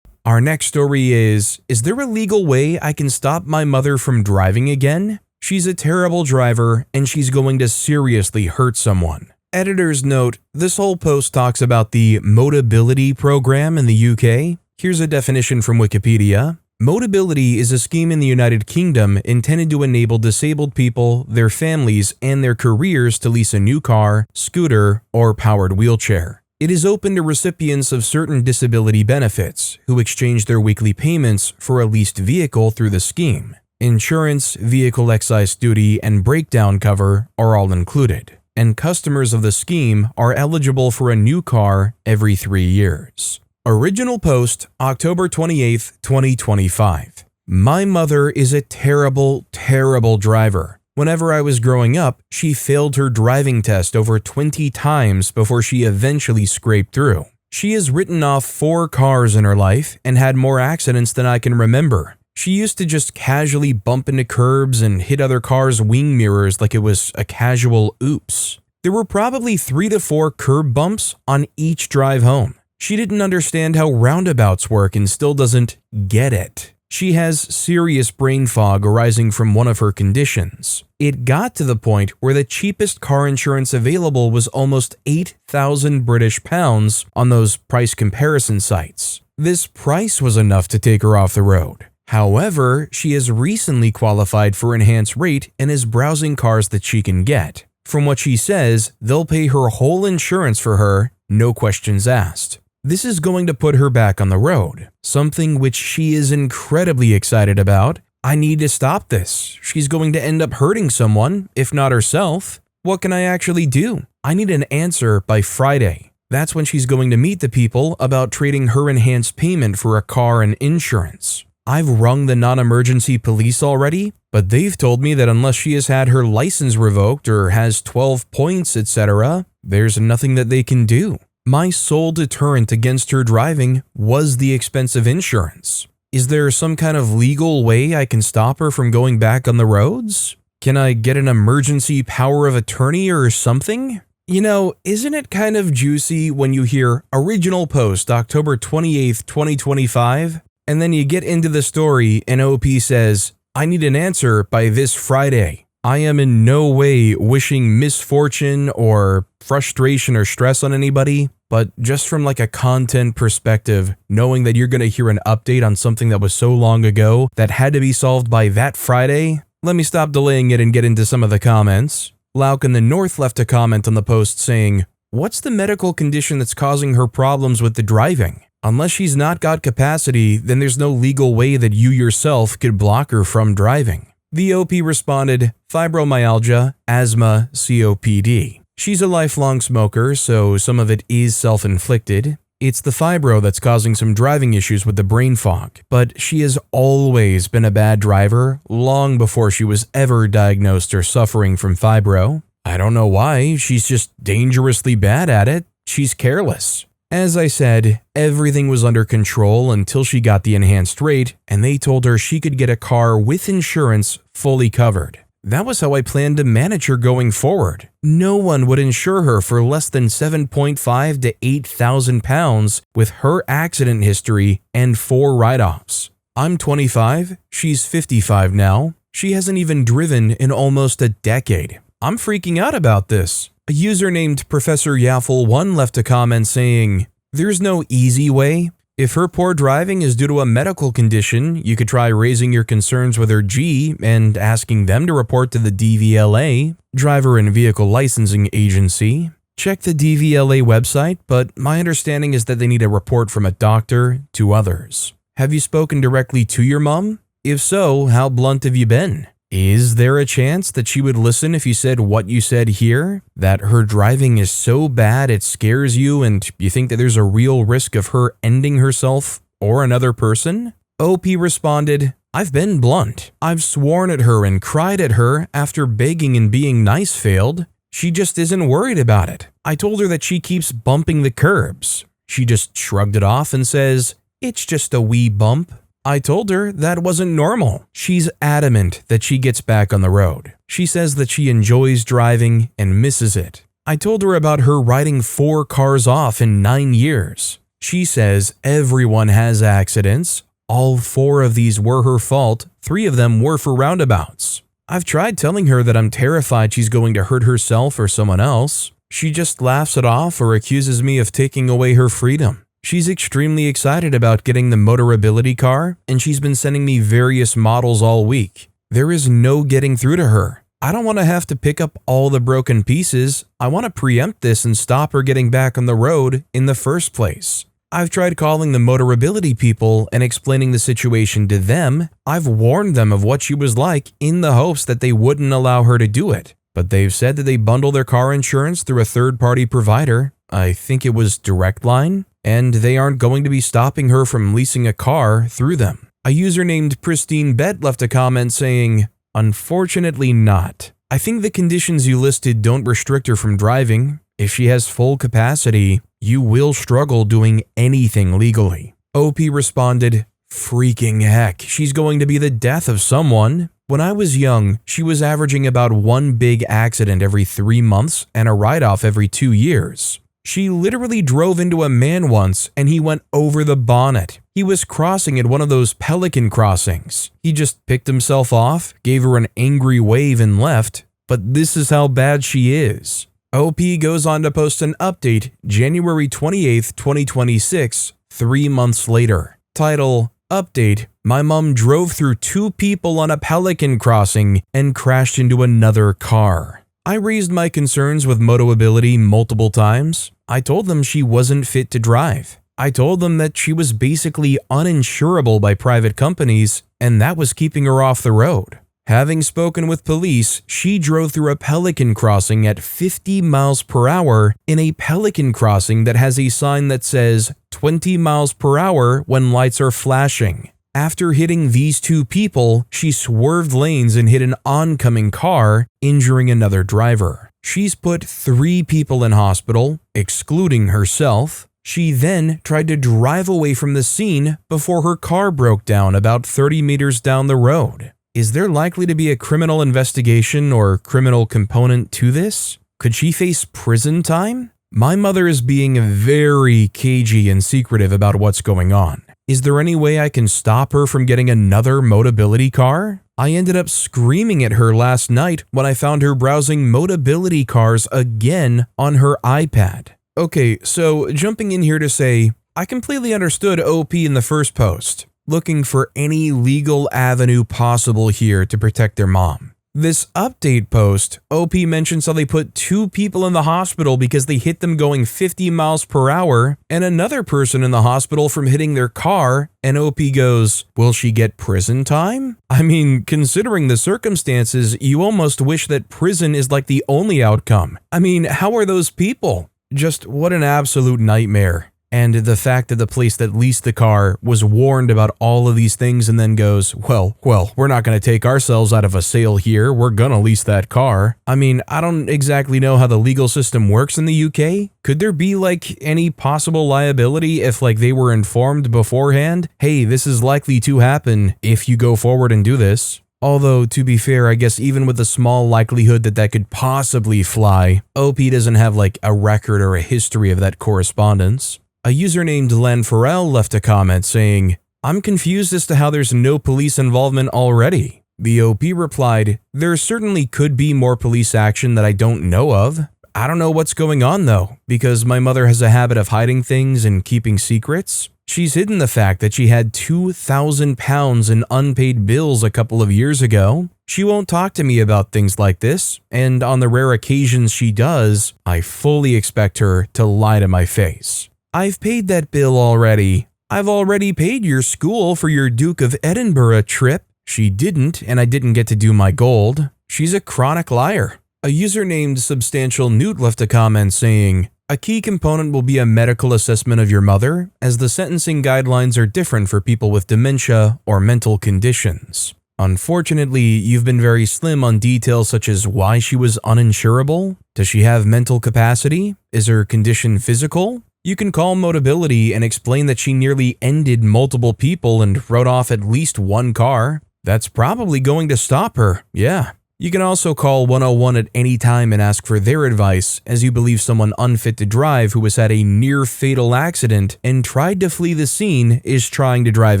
Our next story is there a legal way I can stop my mother from driving again? She's a terrible driver, and she's going to seriously hurt someone. Editor's note, this whole post talks about the Motability program in the UK. Here's a definition from Wikipedia. Motability is a scheme in the United Kingdom intended to enable disabled people, their families, and their careers to lease a new car, scooter, or powered wheelchair. It is open to recipients of certain disability benefits who exchange their weekly payments for a leased vehicle through the scheme. Insurance, vehicle excise duty, and breakdown cover are all included, and customers of the scheme are eligible for a new car every 3 years. Original post, October 28, 2025. My mother is a terrible, terrible driver. Whenever I was growing up, she failed her driving test over 20 times before she eventually scraped through. She has written off 4 cars in her life and had more accidents than I can remember. She used to just casually bump into curbs and hit other cars' wing mirrors like it was a casual oops. There were probably 3 to 4 curb bumps on each drive home. She didn't understand how roundabouts work and still doesn't get it. She has serious brain fog arising from one of her conditions. It got to the point where the cheapest car insurance available was almost 8,000 British pounds on those price comparison sites. This price was enough to take her off the road. However, she has recently qualified for enhanced rate and is browsing cars that she can get. From what she says, they'll pay her whole insurance for her, no questions asked. This is going to put her back on the road, something which she is incredibly excited about. I need to stop this. She's going to end up hurting someone, if not herself. What can I actually do? I need an answer by Friday. That's when she's going to meet the people about trading her enhanced payment for a car and insurance. I've rung the non-emergency police already, but they've told me that unless she has had her license revoked or has 12 points, etc., there's nothing that they can do. My sole deterrent against her driving was the expensive insurance. Is there some kind of legal way I can stop her from going back on the roads? Can I get an emergency power of attorney or something? You know, isn't it kind of juicy when you hear original post October 28th, 2025, and then you get into the story and OP says, I need an answer by this Friday. I am in no way wishing misfortune or frustration or stress on anybody, but just from like a content perspective, knowing that you're going to hear an update on something that was so long ago that had to be solved by that Friday, let me stop delaying it and get into some of the comments. Lauk in the North left a comment on the post saying, what's the medical condition that's causing her problems with the driving? Unless she's not got capacity, then there's no legal way that you yourself could block her from driving. The OP responded, fibromyalgia, asthma, COPD. She's a lifelong smoker, so some of it is self-inflicted. It's the fibro that's causing some driving issues with the brain fog, but she has always been a bad driver long before she was ever diagnosed or suffering from fibro. I don't know why, she's just dangerously bad at it. She's careless. As I said, everything was under control until she got the enhanced rate and they told her she could get a car with insurance fully covered. That was how I planned to manage her going forward. No one would insure her for less than $7.5 to £8,000 with her accident history and 4 write-offs. I'm 25, she's 55 now. She hasn't even driven in almost a decade. I'm freaking out about this. A user named Professor Yaffle1 left a comment saying, "There's no easy way. If her poor driving is due to a medical condition, you could try raising your concerns with her G and asking them to report to the DVLA, Driver and Vehicle Licensing Agency. Check the DVLA website, but my understanding is that they need a report from a doctor to others. Have you spoken directly to your mom? If so, how blunt have you been? Is there a chance that she would listen if you said what you said here? That her driving is so bad it scares you and you think that there's a real risk of her ending herself or another person?" OP responded, "I've been blunt. I've sworn at her and cried at her after begging and being nice failed. She just isn't worried about it. I told her that she keeps bumping the curbs. She just shrugged it off and says, 'It's just a wee bump.' I told her that wasn't normal. She's adamant that she gets back on the road. She says that she enjoys driving and misses it. I told her about her writing 4 cars off in 9 years. She says everyone has accidents. All 4 of these were her fault. 3 of them were for roundabouts. I've tried telling her that I'm terrified she's going to hurt herself or someone else. She just laughs it off or accuses me of taking away her freedom. She's extremely excited about getting the motorability car, and she's been sending me various models all week. There is no getting through to her. I don't want to have to pick up all the broken pieces. I want to preempt this and stop her getting back on the road in the first place. I've tried calling the motorability people and explaining the situation to them. I've warned them of what she was like in the hopes that they wouldn't allow her to do it. But they've said that they bundle their car insurance through a third-party provider. I think it was Direct Line. And they aren't going to be stopping her from leasing a car through them. A user named Pristine Bet left a comment saying, "Unfortunately not. I think the conditions you listed don't restrict her from driving. If she has full capacity, you will struggle doing anything legally." OP responded, "Freaking heck, she's going to be the death of someone. When I was young, she was averaging about 1 big accident every 3 months and a write-off every 2 years. She literally drove into a man once and he went over the bonnet. He was crossing at one of those pelican crossings. He just picked himself off, gave her an angry wave and left. But this is how bad she is." OP goes on to post an update January 28th, 2026, 3 months later. Title, "Update, my mom drove through 2 people on a pelican crossing and crashed into another car. I raised my concerns with motoability multiple times. I told them she wasn't fit to drive. I told them that she was basically uninsurable by private companies, and that was keeping her off the road. Having spoken with police, she drove through a pelican crossing at 50 miles per hour in a pelican crossing that has a sign that says 20 miles per hour when lights are flashing. After hitting these 2 people, she swerved lanes and hit an oncoming car, injuring another driver. She's put 3 people in hospital, excluding herself. She then tried to drive away from the scene before her car broke down about 30 meters down the road. Is there likely to be a criminal investigation or criminal component to this? Could she face prison time? My mother is being very cagey and secretive about what's going on. Is there any way I can stop her from getting another Motability car? I ended up screaming at her last night when I found her browsing Motability cars again on her iPad. Okay, so jumping in here to say, I completely understood OP in the first post, looking for any legal avenue possible here to protect their mom. This update post, OP mentions how they put 2 people in the hospital because they hit them going 50 miles per hour and another person in the hospital from hitting their car, and OP goes, "Will she get prison time?" I mean, considering the circumstances, you almost wish that prison is like the only outcome. I mean, how are those people? Just what an absolute nightmare. And the fact that the place that leased the car was warned about all of these things and then goes, well, we're not going to take ourselves out of a sale here. We're going to lease that car. I mean, I don't exactly know how the legal system works in the UK. Could there be like any possible liability if like they were informed beforehand? Hey, this is likely to happen if you go forward and do this. Although, to be fair, I guess even with the small likelihood that could possibly fly, OP doesn't have like a record or a history of that correspondence. A user named Len Farrell left a comment saying, "I'm confused as to how there's no police involvement already." The OP replied, "There certainly could be more police action that I don't know of. I don't know what's going on though, because my mother has a habit of hiding things and keeping secrets. She's hidden the fact that she had £2,000 in unpaid bills a couple of years ago. She won't talk to me about things like this, and on the rare occasions she does, I fully expect her to lie to my face. I've paid that bill already. I've already paid your school for your Duke of Edinburgh trip. She didn't, and I didn't get to do my gold. She's a chronic liar." A user named Substantial Newt left a comment saying, "A key component will be a medical assessment of your mother, as the sentencing guidelines are different for people with dementia or mental conditions. Unfortunately, you've been very slim on details such as why she was uninsurable. Does she have mental capacity? Is her condition physical? You can call Motability and explain that she nearly ended multiple people and wrote off at least one car. That's probably going to stop her, yeah. You can also call 101 at any time and ask for their advice, as you believe someone unfit to drive who has had a near-fatal accident and tried to flee the scene is trying to drive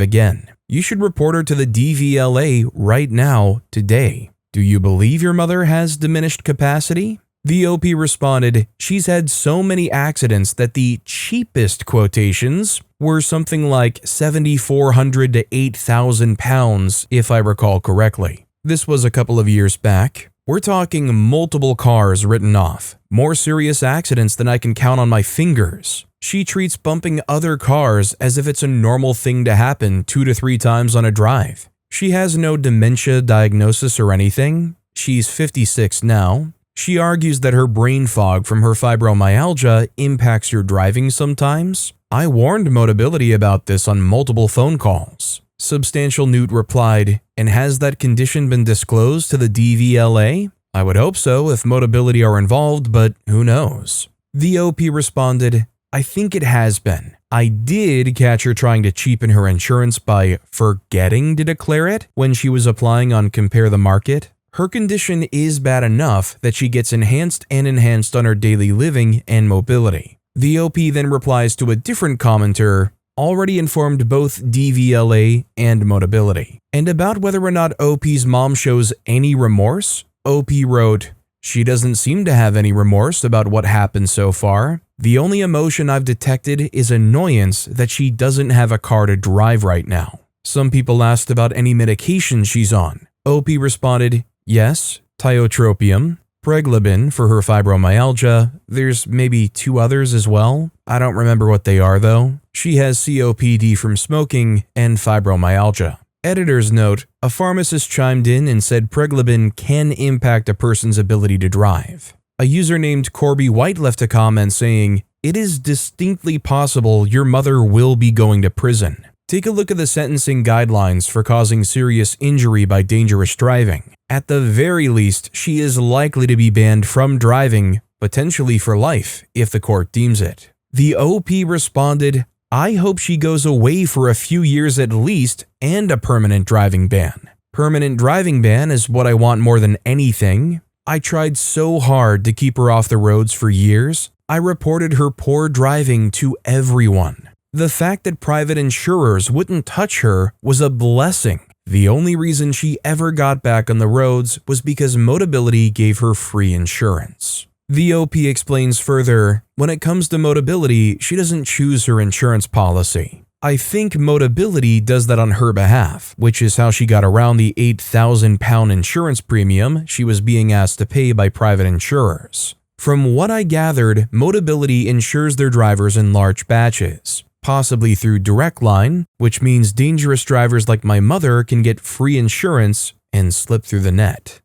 again. You should report her to the DVLA right now, today. Do you believe your mother has diminished capacity?" The OP responded, "She's had so many accidents that the cheapest quotations were something like £7,400 to £8,000, if I recall correctly. This was a couple of years back. We're talking multiple cars written off, more serious accidents than I can count on my fingers. She treats bumping other cars as if it's a normal thing to happen 2 to 3 times on a drive. She has no dementia diagnosis or anything. She's 56 now. She argues that her brain fog from her fibromyalgia impacts your driving sometimes. I warned Motability about this on multiple phone calls." Substantial Newt replied, "And has that condition been disclosed to the DVLA? I would hope so if Motability are involved, but who knows?" The OP responded, "I think it has been. I did catch her trying to cheapen her insurance by forgetting to declare it when she was applying on Compare the Market. Her condition is bad enough that she gets enhanced on her daily living and mobility." The OP then replies to a different commenter, "Already informed both DVLA and Motability." And about whether or not OP's mom shows any remorse, OP wrote, "She doesn't seem to have any remorse about what happened so far. The only emotion I've detected is annoyance that she doesn't have a car to drive right now." Some people asked about any medication she's on. OP responded, "Yes, tiotropium, pregabalin for her fibromyalgia. There's maybe 2 others as well. I don't remember what they are though. She has COPD from smoking and fibromyalgia." Editor's note, a pharmacist chimed in and said pregabalin can impact a person's ability to drive. A user named Corby White left a comment saying, "It is distinctly possible your mother will be going to prison. Take a look at the sentencing guidelines for causing serious injury by dangerous driving. At the very least, she is likely to be banned from driving, potentially for life, if the court deems it." The OP responded, "I hope she goes away for a few years at least and a permanent driving ban. Permanent driving ban is what I want more than anything. I tried so hard to keep her off the roads for years. I reported her poor driving to everyone. The fact that private insurers wouldn't touch her was a blessing. The only reason she ever got back on the roads was because Motability gave her free insurance." The OP explains further, "When it comes to Motability, she doesn't choose her insurance policy. I think Motability does that on her behalf, which is how she got around the £8,000 insurance premium she was being asked to pay by private insurers. From what I gathered, Motability insures their drivers in large batches, possibly through direct line, which means dangerous drivers like my mother can get free insurance and slip through the net."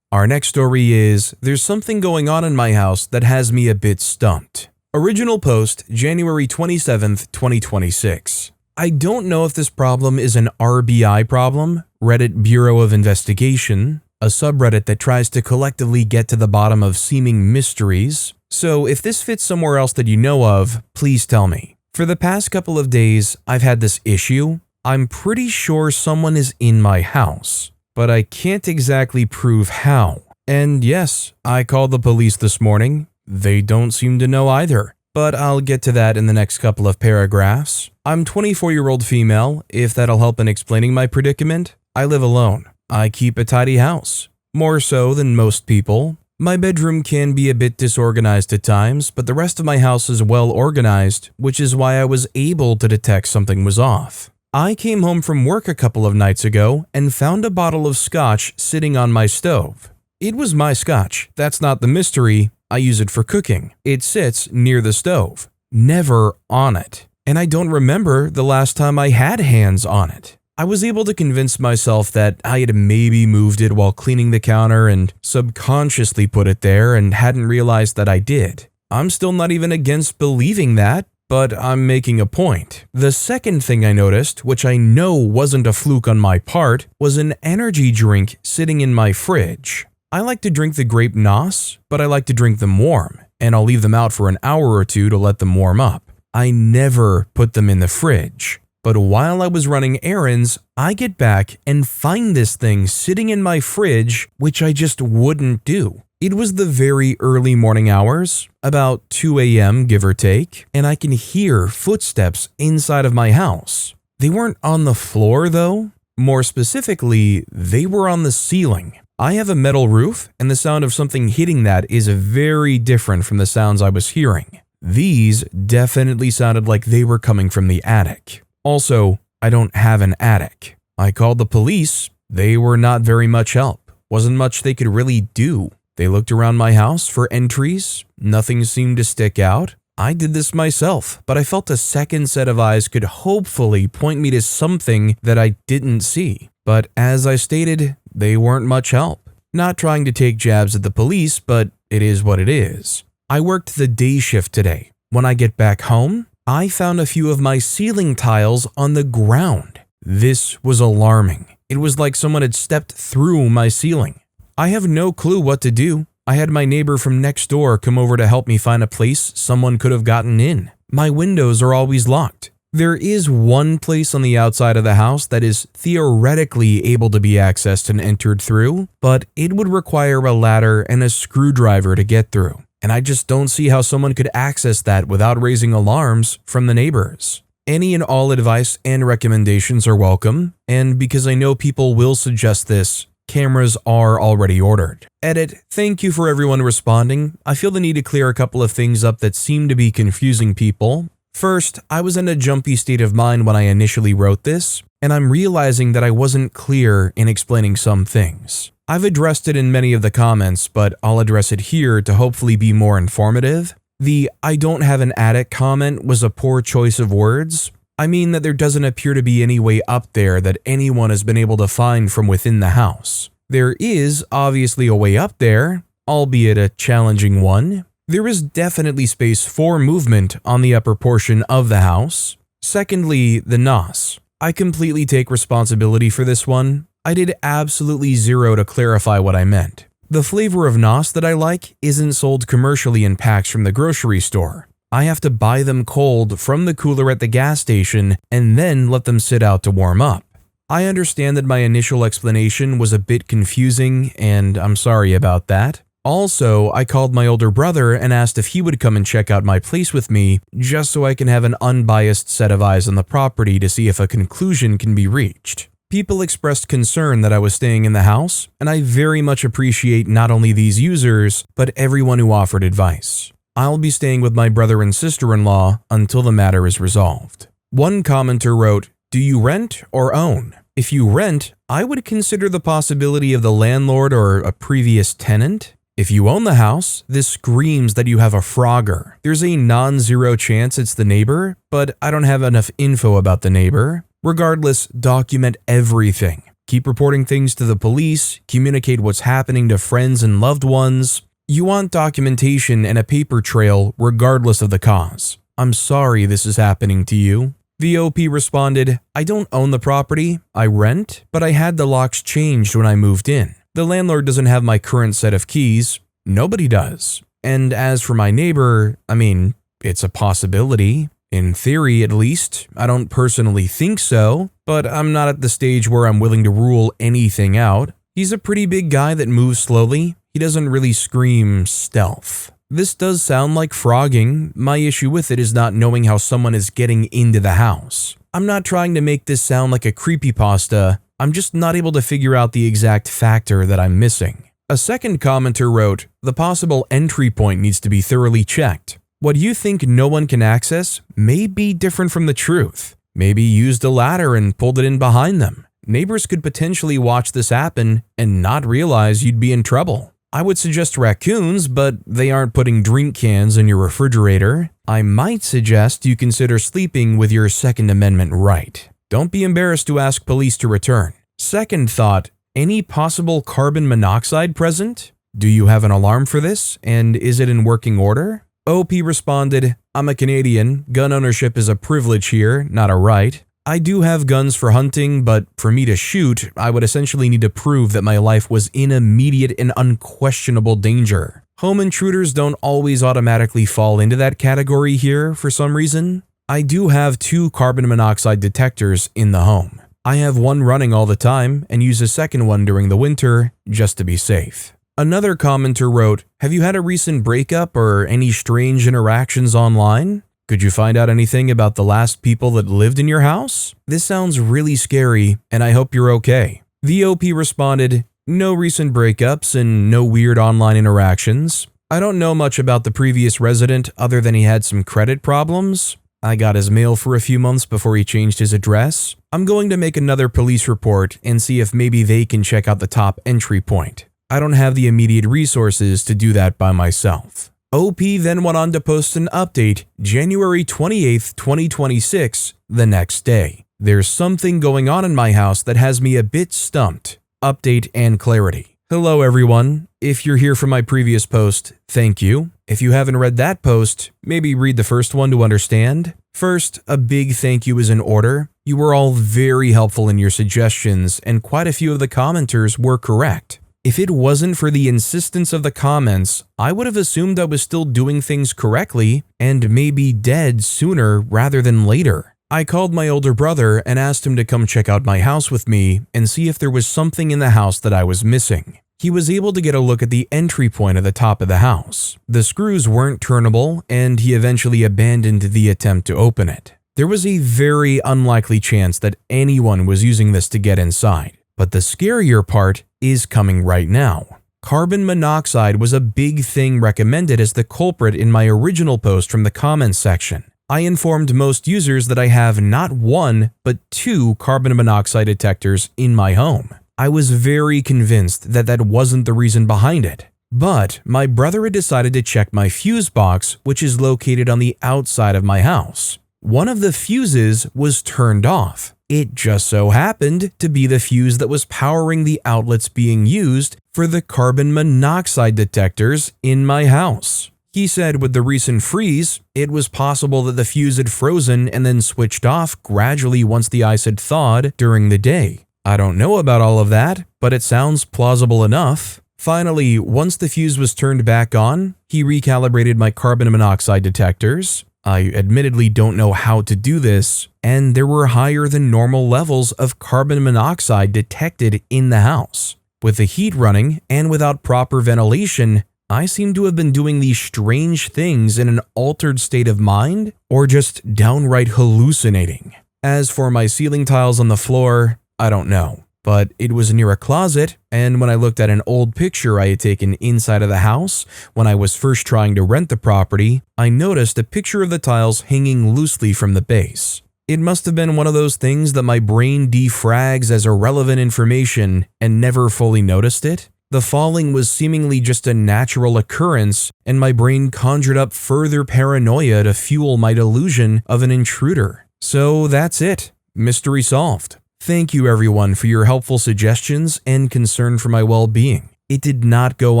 Our next story is, "There's something going on in my house that has me a bit stumped." Original post January 27th, 2026. I don't know if this problem is an RBI problem, Reddit Bureau of Investigation, a subreddit that tries to collectively get to the bottom of seeming mysteries. So if this fits somewhere else that you know of, please tell me. For the past couple of days, I've had this issue. I'm pretty sure someone is in my house, but I can't exactly prove how. And yes, I called the police this morning. They don't seem to know either, but I'll get to that in the next couple of paragraphs. I'm 24-year-old female, if that'll help in explaining my predicament. I live alone. I keep a tidy house, more so than most people. My bedroom can be a bit disorganized at times, but the rest of my house is well organized, which is why I was able to detect something was off. I came home from work a couple of nights ago and found a bottle of scotch sitting on my stove. It was my scotch, that's not the mystery. I use it for cooking. It sits near the stove, never on it. And I don't remember the last time I had hands on it. I was able to convince myself that I had maybe moved it while cleaning the counter and subconsciously put it there and hadn't realized that I did. I'm still not even against believing that, but I'm making a point. The second thing I noticed, which I know wasn't a fluke on my part, was an energy drink sitting in my fridge. I like to drink the grape Nos, but I like to drink them warm, and I'll leave them out for an hour or two to let them warm up. I never put them in the fridge. But while I was running errands, I get back and find this thing sitting in my fridge, which I just wouldn't do. It was the very early morning hours, about 2 a.m. give or take, and I can hear footsteps inside of my house. They weren't on the floor though. More specifically, they were on the ceiling. I have a metal roof, and the sound of something hitting that is very different from the sounds I was hearing. These definitely sounded like they were coming from the attic. Also, I don't have an attic. I called the police. They were not very much help. Wasn't much they could really do. They looked around my house for entries. Nothing seemed to stick out. I did this myself, but I felt a second set of eyes could hopefully point me to something that I didn't see. But as I stated, they weren't much help. Not trying to take jabs at the police, but it is what it is. I worked the day shift today. When I get back home, I found a few of my ceiling tiles on the ground. This was alarming. It was like someone had stepped through my ceiling. I have no clue what to do. I had my neighbor from next door come over to help me find a place someone could have gotten in. My windows are always locked. There is one place on the outside of the house that is theoretically able to be accessed and entered through, but it would require a ladder and a screwdriver to get through. And I just don't see how someone could access that without raising alarms from the neighbors. Any and all advice and recommendations are welcome, and because I know people will suggest this, cameras are already ordered. Edit, thank you for everyone responding. I feel the need to clear a couple of things up that seem to be confusing people. First, I was in a jumpy state of mind when I initially wrote this, and I'm realizing that I wasn't clear in explaining some things. I've addressed it in many of the comments, but I'll address it here to hopefully be more informative. The "I don't have an attic" comment was a poor choice of words. I mean that there doesn't appear to be any way up there that anyone has been able to find from within the house. There is obviously a way up there, albeit a challenging one. There is definitely space for movement on the upper portion of the house. Secondly, the Nos. I completely take responsibility for this one. I did absolutely zero to clarify what I meant. The flavor of Nos that I like isn't sold commercially in packs from the grocery store. I have to buy them cold from the cooler at the gas station and then let them sit out to warm up. I understand that my initial explanation was a bit confusing, and I'm sorry about that. Also, I called my older brother and asked if he would come and check out my place with me, just so I can have an unbiased set of eyes on the property to see if a conclusion can be reached. People expressed concern that I was staying in the house, and I very much appreciate not only these users, but everyone who offered advice. I'll be staying with my brother and sister-in-law until the matter is resolved. One commenter wrote, "Do you rent or own? If you rent, I would consider the possibility of the landlord or a previous tenant. If you own the house, this screams that you have a Frogger. There's a non-zero chance it's the neighbor, but I don't have enough info about the neighbor. Regardless, document everything. Keep reporting things to the police, communicate what's happening to friends and loved ones. You want documentation and a paper trail regardless of the cause. I'm sorry this is happening to you. VOP responded, I don't own the property, I rent, but I had the locks changed when I moved in. The landlord doesn't have my current set of keys. Nobody does. And as for my neighbor, I mean, it's a possibility. In theory, at least. I don't personally think so, but I'm not at the stage where I'm willing to rule anything out. He's a pretty big guy that moves slowly. He doesn't really scream stealth. This does sound like frogging. My issue with it is not knowing how someone is getting into the house. I'm not trying to make this sound like a creepypasta. I'm just not able to figure out the exact factor that I'm missing. A second commenter wrote, the possible entry point needs to be thoroughly checked. What you think no one can access may be different from the truth. Maybe you used a ladder and pulled it in behind them. Neighbors could potentially watch this happen and not realize you'd be in trouble. I would suggest raccoons, but they aren't putting drink cans in your refrigerator. I might suggest you consider sleeping with your Second Amendment right. Don't be embarrassed to ask police to return. Second thought, any possible carbon monoxide present? Do you have an alarm for this, and is it in working order? OP responded, I'm a Canadian. Gun ownership is a privilege here, not a right. I do have guns for hunting, but for me to shoot, I would essentially need to prove that my life was in immediate and unquestionable danger. Home intruders don't always automatically fall into that category here for some reason. I do have 2 carbon monoxide detectors in the home. I have one running all the time and use a second one during the winter just to be safe. Another commenter wrote, have you had a recent breakup or any strange interactions online? Could you find out anything about the last people that lived in your house? This sounds really scary, and I hope you're okay. VOP responded, no recent breakups and no weird online interactions. I don't know much about the previous resident other than he had some credit problems. I got his mail for a few months before he changed his address. I'm going to make another police report and see if maybe they can check out the top entry point. I don't have the immediate resources to do that by myself. OP then went on to post an update January 28th, 2026, the next day. There's something going on in my house that has me a bit stumped. Update and clarity. Hello everyone. If you're here from my previous post, thank you. If you haven't read that post, maybe read the first one to understand. First, a big thank you is in order. You were all very helpful in your suggestions, and quite a few of the commenters were correct. If it wasn't for the insistence of the comments, I would have assumed I was still doing things correctly and maybe dead sooner rather than later. I called my older brother and asked him to come check out my house with me and see if there was something in the house that I was missing. He was able to get a look at the entry point at the top of the house. The screws weren't turnable, and he eventually abandoned the attempt to open it. There was a very unlikely chance that anyone was using this to get inside. But the scarier part is coming right now. Carbon monoxide was a big thing recommended as the culprit in my original post from the comments section. I informed most users that I have not 1, but 2 carbon monoxide detectors in my home. I was very convinced that that wasn't the reason behind it. But my brother had decided to check my fuse box, which is located on the outside of my house. One of the fuses was turned off. It just so happened to be the fuse that was powering the outlets being used for the carbon monoxide detectors in my house. He said with the recent freeze, it was possible that the fuse had frozen and then switched off gradually once the ice had thawed during the day. I don't know about all of that, but it sounds plausible enough. Finally, once the fuse was turned back on, he recalibrated my carbon monoxide detectors. I admittedly don't know how to do this, and there were higher than normal levels of carbon monoxide detected in the house. With the heat running and without proper ventilation, I seem to have been doing these strange things in an altered state of mind or just downright hallucinating. As for my ceiling tiles on the floor, I don't know. But it was near a closet, and when I looked at an old picture I had taken inside of the house when I was first trying to rent the property, I noticed a picture of the tiles hanging loosely from the base. It must have been one of those things that my brain defrags as irrelevant information and never fully noticed it. The falling was seemingly just a natural occurrence, and my brain conjured up further paranoia to fuel my delusion of an intruder. So that's it. Mystery solved. Thank you everyone for your helpful suggestions and concern for my well-being. It did not go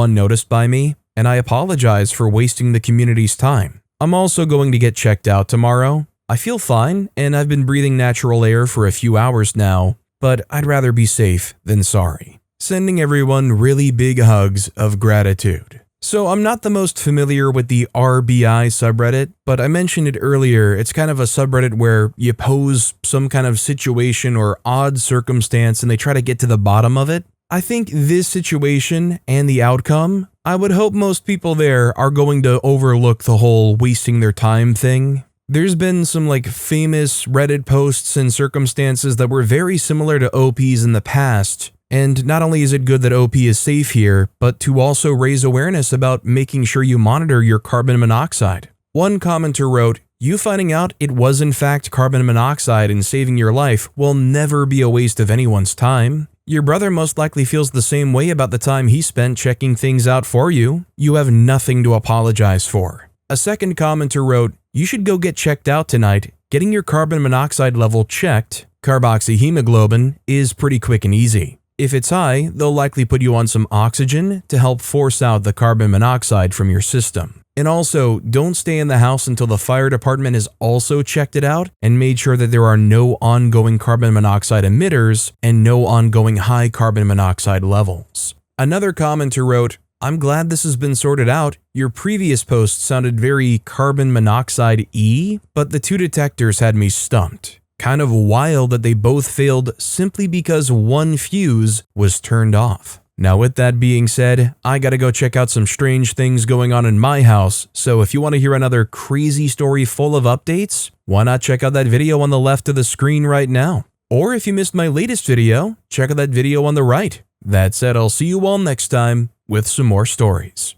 unnoticed by me. and I apologize for wasting the community's time. I'm also going to get checked out tomorrow. I feel fine, and I've been breathing natural air for a few hours now, but I'd rather be safe than sorry. Sending everyone really big hugs of gratitude. So I'm not the most familiar with the RBI subreddit, but I mentioned it earlier. It's kind of a subreddit where you pose some kind of situation or odd circumstance and they try to get to the bottom of it. I think this situation and the outcome, I would hope most people there are going to overlook the whole wasting their time thing. There's been some famous Reddit posts and circumstances that were very similar to OP's in the past. And not only is it good that OP is safe here, but to also raise awareness about making sure you monitor your carbon monoxide. One commenter wrote, "You finding out it was in fact carbon monoxide and saving your life will never be a waste of anyone's time. Your brother most likely feels the same way about the time he spent checking things out for you. You have nothing to apologize for." A second commenter wrote, "You should go get checked out tonight. Getting your carbon monoxide level checked, carboxyhemoglobin, is pretty quick and easy. If it's high, they'll likely put you on some oxygen to help force out the carbon monoxide from your system. And also, don't stay in the house until the fire department has also checked it out and made sure that there are no ongoing carbon monoxide emitters and no ongoing high carbon monoxide levels." Another commenter wrote, "I'm glad this has been sorted out. Your previous post sounded very carbon monoxide-y, but the two detectors had me stumped. Kind of wild that they both failed simply because one fuse was turned off." Now with that being said, I gotta go check out some strange things going on in my house, so if you want to hear another crazy story full of updates, why not check out that video on the left of the screen right now? Or if you missed my latest video, check out that video on the right. That said, I'll see you all next time with some more stories.